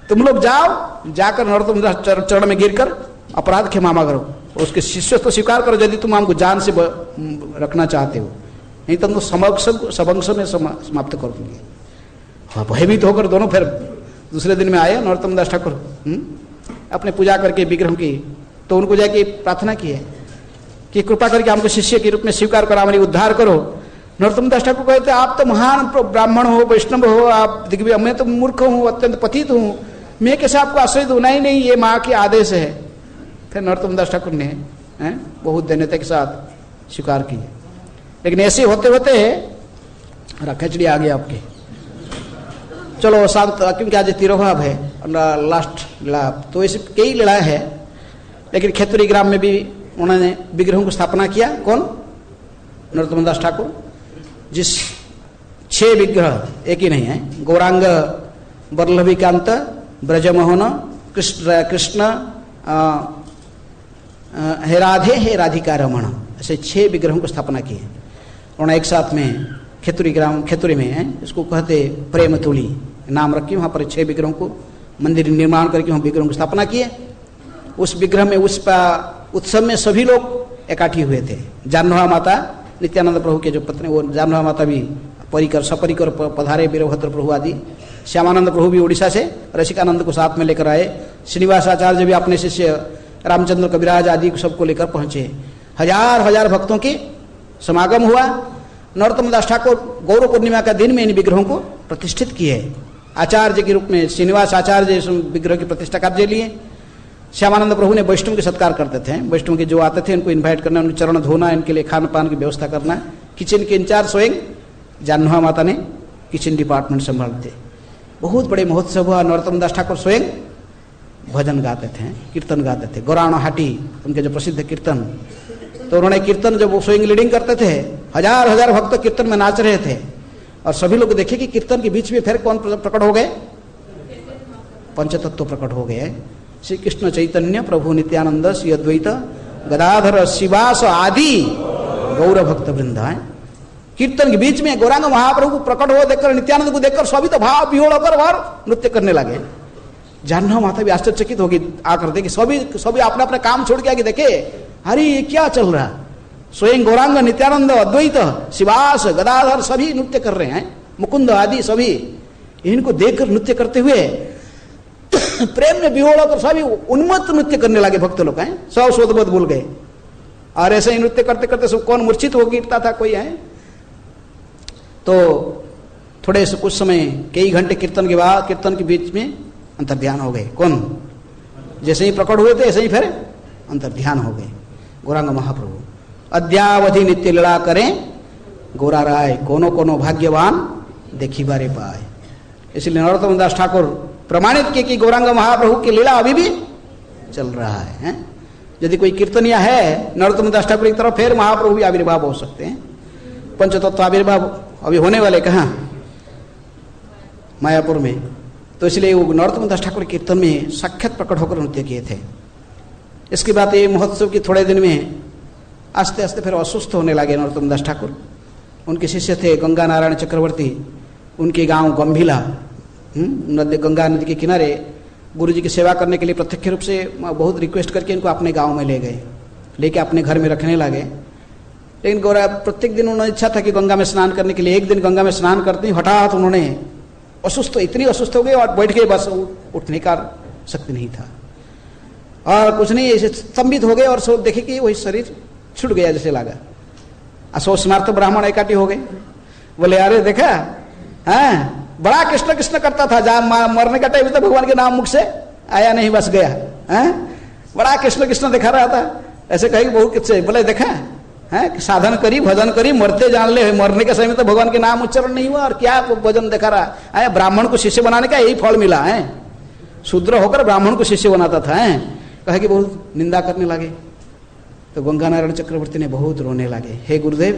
तुम लोग जाओ, जाकर नरोत्तम दास चरण में गिरकर अपराध क्षमा मांगो, उसके शिष्य तो स्वीकार करो यदि तुम हमको जान से रखना चाहते हो, नहीं तुमको सबंश में समाप्त कर दूंगी। हाँ, भयभीत होकर दोनों फिर दूसरे दिन में आए नरोत्तम दास ठाकुर, अपने पूजा करके विग्रह की, तो उनको जाके प्रार्थना की है कि कृपा करके हमको शिष्य के रूप में स्वीकार करो, हमारी उद्धार करो। नरोत्तम दास ठाकुर कहते आप तो महान ब्राह्मण हो, वैष्णव हो, आप दिग्विजय, मैं तो मूर्ख हूँ, अत्यंत पतित हूँ, मैं कैसे आपको आश्रय दूँ, नहीं ये माँ के आदेश है। फिर नरोत्तम दास ठाकुर ने बहुत दैन्यता के साथ स्वीकार की। लेकिन ऐसे होते होते खिचड़ी आ गया आपके, चलो शांत, क्योंकि आज तिरोभाव है, लास्ट लीला, तो ऐसे कई लीलाएं है। लेकिन खेतुरी ग्राम में भी उन्होंने विग्रहों को स्थापना किया। कौन? नरोत्तम दास ठाकुर। जिस 6 विग्रह, एक ही नहीं है, गौरांग वल्लभिकांत, ब्रजमोहन, कृष्ण हे राधे हे राधिका रमण, ऐसे 6 विग्रहों को स्थापना की है उन्होंने एक साथ में। खेतुरी में है, इसको कहते प्रेम तुली नाम रखी, वहाँ पर 6 विग्रहों को मंदिर निर्माण करके वहाँ विग्रहों की स्थापना की है। उस विग्रह में, उस उत्सव में सभी लोग इकट्ठे हुए थे। जानोहा माता, नित्यानंद प्रभु के जो पत्नी, वो जानोहा माता भी सपरिकर पधारे, वीरभद्र प्रभु आदि, श्यामानंद प्रभु भी उड़ीसा से रसिकानंद को साथ में लेकर आए, श्रीनिवास आचार्य भी अपने शिष्य रामचंद्र कविराज आदि सबको लेकर पहुंचे। हजार भक्तों के समागम हुआ। नरोत्तम दास ठाकुर गौरव पूर्णिमा का दिन में इन विग्रहों को प्रतिष्ठित किए, आचार्य के रूप में श्रीनिवास आचार्य विग्रह की प्रतिष्ठा कार्य लिए। श्यामानंद प्रभु ने वैष्णव के सत्कार करते थे, वैष्णव के जो आते थे उनको इन्वाइट करना, उनके चरण धोना, इनके लिए खान पान की व्यवस्था करना। किचन के इंचार्ज स्वयं जानोहा माता ने किचन डिपार्टमेंट संभालते। बहुत बड़े महोत्सव हुआ। नरोत्तम दास ठाकुर स्वयं भजन गाते थे, कीर्तन गाते थे, गौराणा हाटी उनके जो प्रसिद्ध कीर्तन, तो उन्होंने कीर्तन जब वो स्वयं लीडिंग करते थे, हजार भक्त कीर्तन में नाच रहे थे। और सभी लोग देखे कि कीर्तन के बीच में फिर कौन प्रकट हो गए? पंचतत्व प्रकट हो गए। श्री कृष्ण चैतन्य प्रभु नित्यानंद श्री अद्वैत गदाधर शिवास आदि गौर भक्त वृंद है। कीर्तन के बीच में गौरांग महाप्रभु को प्रकट हो देखकर, नित्यानंद को देखकर सभी तो भाव विहोड़ होकर और नृत्य करने लगे। जानना माता भी आश्चर्यचकित होगी आकर देखे, सभी अपना अपना काम छोड़ के आगे देखे, अरे ये क्या चल रहा। स्वयं गौरांग, नित्यानंद, अद्वैत, शिवास, गदाधर सभी नृत्य कर रहे हैं, मुकुंद आदि सभी इनको देखकर नृत्य करते हुए प्रेम में विहोड़ होकर सभी उन्मत्त नृत्य करने लगे। भक्त लोग हैं सब शोधबोध भूल गए, और ऐसे ही नृत्य करते करते सब कौन मूर्छित हो गिरता था कोई है। तो थोड़े से कुछ समय, कई घंटे कीर्तन के बाद, कीर्तन के बीच में अंतर्ध्यान हो गए। कौन? जैसे ही प्रकट हुए थे ऐसे ही फिर अंतर्ध्यान हो गए गौरांग महाप्रभु। अद्यावधि नित्य लीला करें गोरा राय, कोनो कोनो भाग्यवान देखी बारे पाए। इसलिए नरोत्तम दास ठाकुर प्रमाणित किए कि गौरांग महाप्रभु की लीला अभी भी चल रहा है। यदि कोई कीर्तनिया है नरोत्तम दास ठाकुर की तरफ, फिर महाप्रभु भी आविर्भाव हो सकते हैं। पंचतत्व आविर्भाव अभी होने वाले कहाँ? मायापुर में। तो इसलिए वो नरोत्तम दास ठाकुर कीर्तन में साक्षात प्रकट होकर नृत्य किए थे। इसके बाद ये महोत्सव के थोड़े दिन में आस्ते आस्ते फिर अस्वस्थ होने लगे नरोत्तम दास ठाकुर। उनके शिष्य थे गंगा नारायण चक्रवर्ती, उनके गांव गंभीला, नदी, गंगा नदी के किनारे गुरु जी की सेवा करने के लिए प्रत्यक्ष रूप से बहुत रिक्वेस्ट करके इनको अपने गांव में ले गए, लेके अपने घर में रखने लगे। लेकिन गौरा प्रत्येक दिन उन्होंने इच्छा था कि गंगा में स्नान करने के लिए। एक दिन गंगा में स्नान करते ही हठात उन्होंने इतनी अस्वस्थ हो गए और बैठ गए, बस उठने का शक्ति नहीं था और कुछ नहीं, ऐसे स्तंभित हो गए। और सो देखे कि वही शरीर छूट गया जैसे लगा। असो स्मार्थ ब्राह्मण इकट्ठे हो गए, बोले अरे देखा, हाँ बड़ा कृष्ण कृष्ण करता था, जहाँ मरने का टाइम तो भगवान के नाम मुख से आया नहीं, बस गया है। बड़ा कृष्ण कृष्ण दिखा रहा था। ऐसे कहेगी बहुत किससे बोले देखा है, साधन करी भजन करी मरते जान ले, मरने के समय में तो भगवान के नाम उच्चारण नहीं हुआ और क्या भजन दिखा रहा है। ब्राह्मण को शिष्य बनाने का यही फल मिला है, शूद्र होकर ब्राह्मण को शिष्य बनाता था। कहे कि बहुत निंदा करने लगे। तो गंगा नारायण चक्रवर्ती ने बहुत रोने लगे, हे गुरुदेव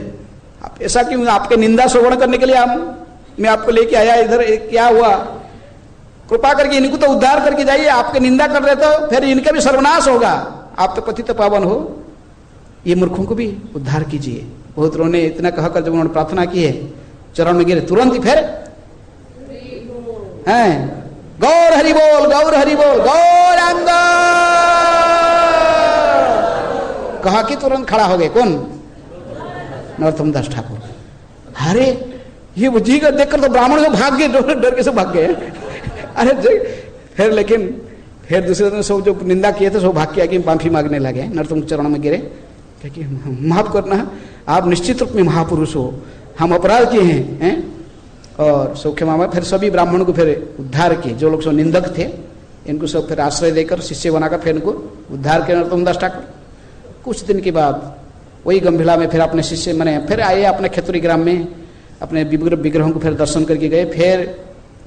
आप ऐसा क्यों, आपके निंदा श्रवण करने के लिए मैं आपको लेके आया इधर, क्या हुआ, कृपा करके इनको तो उद्धार करके जाइए, आपके निंदा कर रहे तो फिर इनका भी सर्वनाश होगा, आप तो पतित पावन हो, ये मूर्खों को भी उद्धार कीजिए। बहुत रोने, इतना कहकर जब उन्होंने प्रार्थना की है चरण में गिरे, तुरंत ही फिर गौर हरि बोल, गौर हरि बोल, गौरांग कहा कि तुरंत खड़ा हो गए। कौन? नरोत्तम दास ठाकुर। अरे ये बुद्धि को देखकर तो ब्राह्मण को भाग गए, डर के से भाग गए। अरे फिर लेकिन फिर दूसरे दिन सब जो निंदा किए थे सब भाग के आके माफी मांगने लगे। नरोत्तम चरण में गिरे, कि माफ करना, आप निश्चित रूप में महापुरुष हो, हम अपराध किए हैं, और सौख्य मामा। फिर सभी ब्राह्मणों को फिर उद्धार किए, जो लोग सब निंदक थे इनको सब फिर आश्रय देकर शिष्य बनाकर फिर इनको उद्धार किया नरोत्तम दास ठाकुर। कुछ दिन के बाद वही गंभिला में फिर अपने शिष्य मैंने फिर आए अपने खेतुरी ग्राम में, अपने विग्रहों को फिर दर्शन करके गए। फिर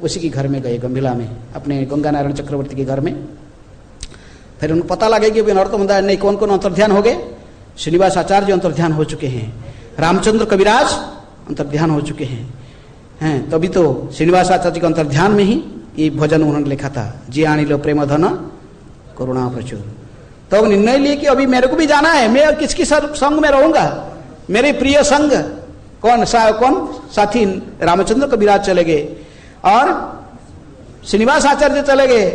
उसी के घर में गए गंभिला में, अपने गंगा नारायण चक्रवर्ती के घर में। फिर उनको पता लगे कि नरोत्तम दास नहीं, कौन कौन अंतर्ध्यान हो गए, श्रीनिवास आचार्य अंतर्ध्यान हो चुके हैं, रामचंद्र कविराज अंतर्ध्यान हो चुके हैं। तभी तो श्रीनिवास आचार्य के अंतर्ध्यान में ही ये भजन उन्होंने लिखा था, जी आनी लो प्रेम धन करुणा प्रचुर। तो निर्णय लिए कि अभी मेरे को भी जाना है, मैं किसकी संग में रहूंगा, मेरे प्रिय संग कौन साथी रामचंद्र कविराज चले गए और श्रीनिवास आचार्य चले गए।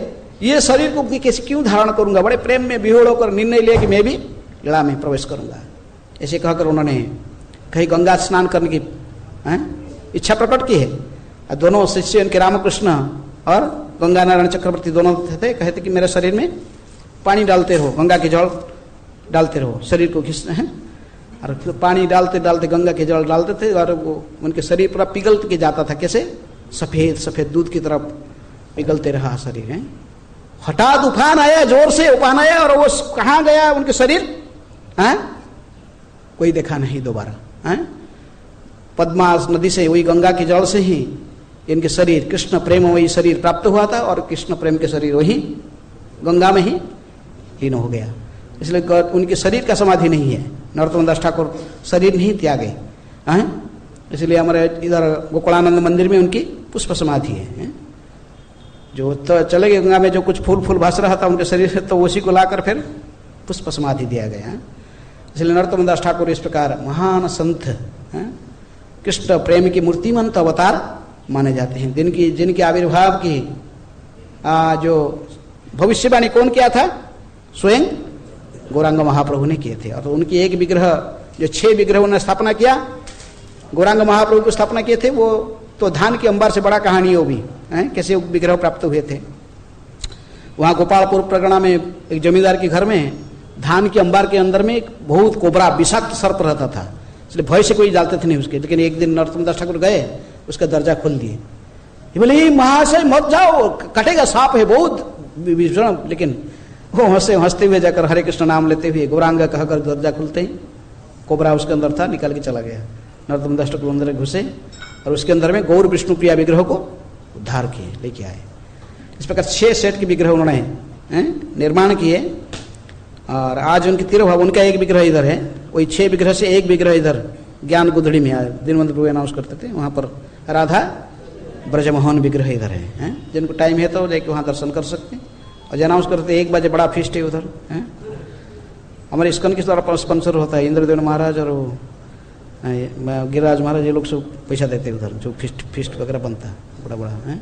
ये शरीर को क्यों धारण करूंगा, बड़े प्रेम में विहोड़ होकर निर्णय लिया कि मैं भी लीला में प्रवेश करूंगा। ऐसे कहकर उन्होंने कहीं गंगा स्नान करने की इच्छा प्रकट की है। दोनों शिष्य उनके रामकृष्ण और गंगा नारायण चक्रवर्ती दोनों थे, कहते कि मेरे शरीर में पानी डालते रहो, गंगा के जल डालते रहो, शरीर को घिसना है। और पानी डालते डालते गंगा के जल डालते थे और वो उनके शरीर पूरा पिघल के जाता था, कैसे सफेद सफेद दूध की तरफ पिघलते रहा शरीर है। हठात उफान आया, जोर से उफान आया और वो कहाँ गया उनके शरीर, कोई देखा नहीं दोबारा। पद्मा नदी से, वही गंगा के जल से ही इनके शरीर, कृष्ण प्रेम वही शरीर प्राप्त हुआ था और कृष्ण प्रेम के शरीर वही गंगा में ही लीन हो गया। इसलिए उनके शरीर का समाधि नहीं है, नरोत्तम दास ठाकुर शरीर नहीं त्यागे। इसलिए हमारे इधर गोकुलानंद मंदिर में उनकी पुष्प समाधि है। जो तो चले गए गंगा में, जो कुछ फूल फूल भास रहा था उनके शरीर से, तो उसी को लाकर फिर पुष्प समाधि दिया गया। इसलिए नरोत्तम दास ठाकुर इस प्रकार महान संत, कृष्ण प्रेम की मूर्तिमंत अवतार माने जाते हैं। जिनके आविर्भाव की जो भविष्यवाणी कौन किया था, स्वयं गौरांग महाप्रभु ने किए थे। और उनकी एक विग्रह, जो 6 विग्रह उन्होंने स्थापना किया, गौरांग महाप्रभु को स्थापना किए थे, वो तो धान की अंबार से बड़ा कहानी है वो भी, कैसे विग्रह प्राप्त हुए थे। वहाँ गोपालपुर परगना में एक जमींदार के घर में धान के अंबार के अंदर में एक बहुत कोबरा विषाक्त सर्प रहता था, इसलिए भय से कोई डालते थे नहीं उसके। लेकिन एक दिन नरोत्तम दास ठाकुर गए, उसका दर्जा खोल दिए। ये बोले ये महाशय मत जाओ, कटेगा, सांप है बहुत विषण। लेकिन वो हंसते हुए जाकर हरे कृष्ण नाम लेते हुए गौरांग कहकर दर्जा खुलते ही कोबरा उसके अंदर था, निकल के चला गया। नरोत्तम दास ठाकुर अंदर घुसे और उसके अंदर में गौर विष्णु प्रिया विग्रह को उद्धार किए, लेके आए। इस प्रकार 6 सेट के विग्रह उन्होंने निर्माण किए। और आज उनके तिरुभाव, उनका एक विग्रह इधर है, वही 6 विग्रह से एक विग्रह इधर ज्ञान गुदड़ी में आए, दीनबंधु प्रभु अनाउंस करते थे। वहाँ पर राधा ब्रजमोहन विग्रह इधर है। जिनको टाइम है तो जाके वहाँ दर्शन कर सकते हैं। और अनाउंस करते 1 बजे बड़ा फीस्ट है उधर। हमारे इस्कॉन के द्वारा स्पॉन्सर होता है, इंद्रदेव महाराज और गिरिराज महाराज, ये लोग सब पैसा देते हैं उधर, जो फीस्ट वगैरह बनता है बड़ा बड़ा है।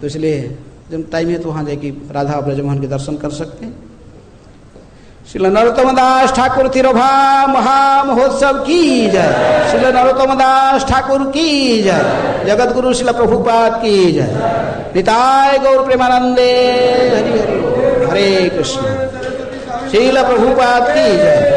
तो इसलिए जब टाइम है तो वहाँ जाके राधा ब्रजमोहन के दर्शन कर सकते हैं। श्री नरोत्तम दास ठाकुर तिरुभाव महामहोत्सव की जय। श्री नरोत्तम दास ठाकुर की जय। जगत गुरु श्री प्रभुपाद की जय। निताय गौर प्रेमानंदे हरि हरि। हरे कृष्ण। श्री प्रभुपाद की जय।